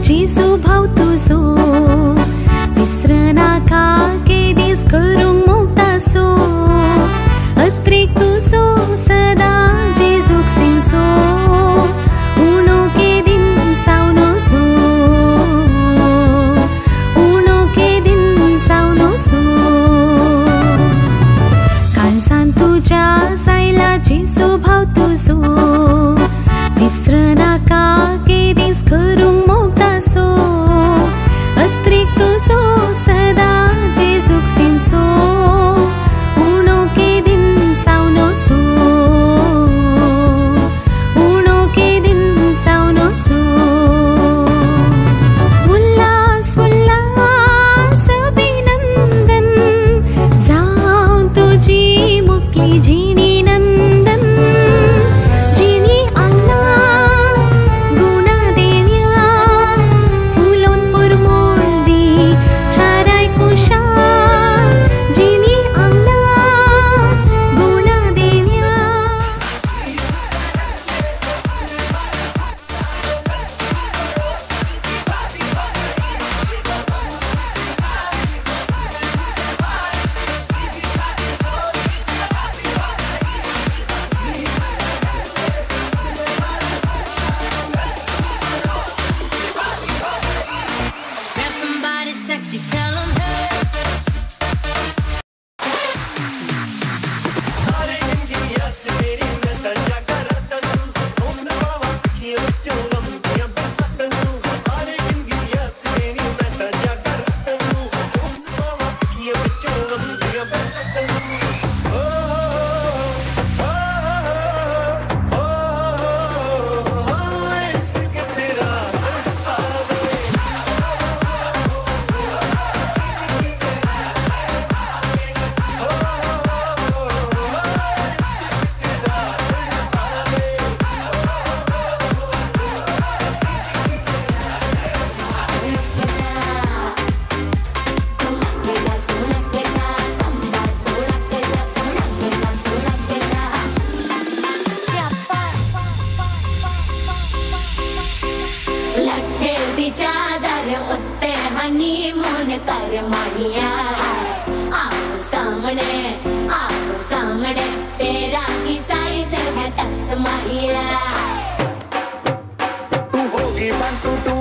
जेजू भाव तुजो विसरनाका के दीस करूंक मोगतासो अत्रेक तुजो सदा जेजूक सिंगसो उणो के दिन सावनो सो उणो के दिन सावनो सो काळजान तुज्या जायला जेजू भाव तुजो विसरनाका के दीस करूंक मोगतासो अत्रेक तुजो सदा जेजूक सिंगसो उणो के दिन सावनो सो उणो के दिन सावनो सो उल्लास उल्लास अभिनंदन जावं तुजी मुक्ली जिणी नंदन जिणी आंगना गुणा देण्या फुलोन परमोळदी चाराय कुशा जिणी आंगना गुणा देण्या Grab somebody sexy, tell 'em लट्ठे दी चादर उत्ते हनीमून कर माहिया आप सामने तेरा की साइज है 10 माहिया तू होगी 1 to 2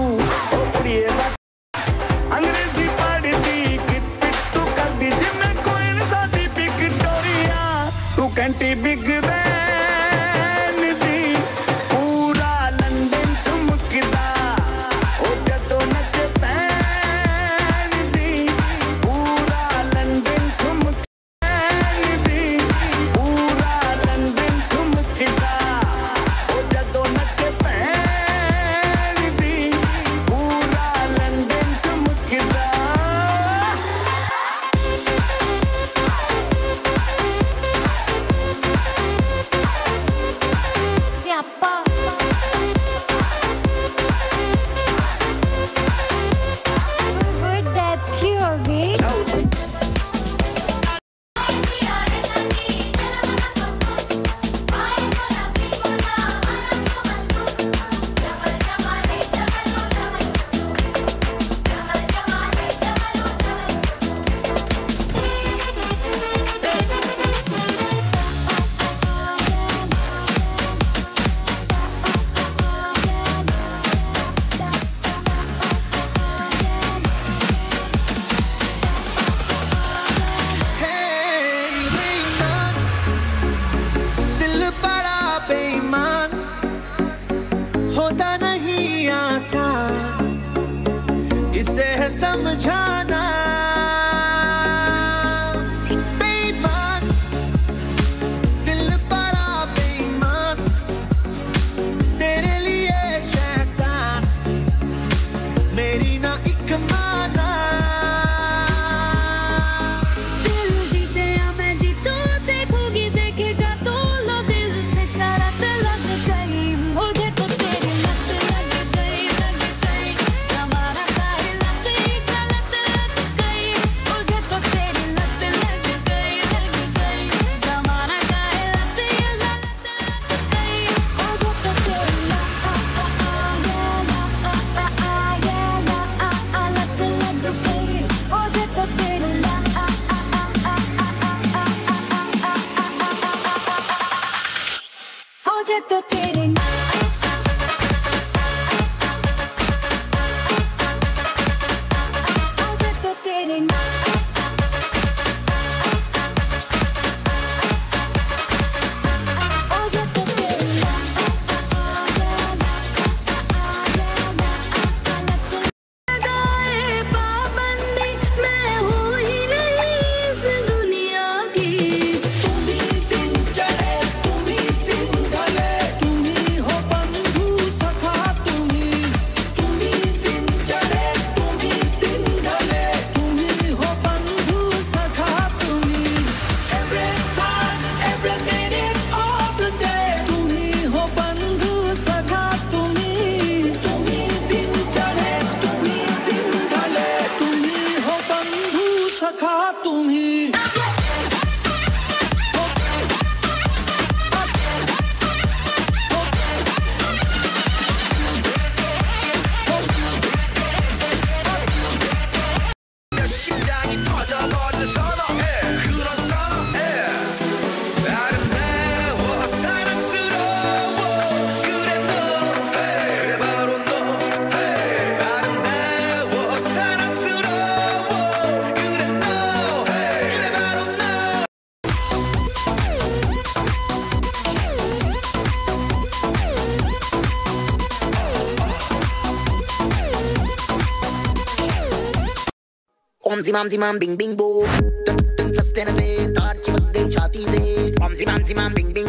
अंग्रेजी पढ़ती किट पिट तू कर दी जिम में कोई न साथी विक्टोरिया तू कंटी बिग बैन दी पूरा लंदन ठुमकदा ओ जदों नच पैन दी पूरा लंदन ठुमकैन दी पूरा लंदन ठुमकदा ओ जदों नच पैन दी पूरा लंदन ठुमकदा आज तो तेरे Om zimam bing bing boom, tum tum सस्ते से तार चिपक गई छाती से। Om zimam bing bing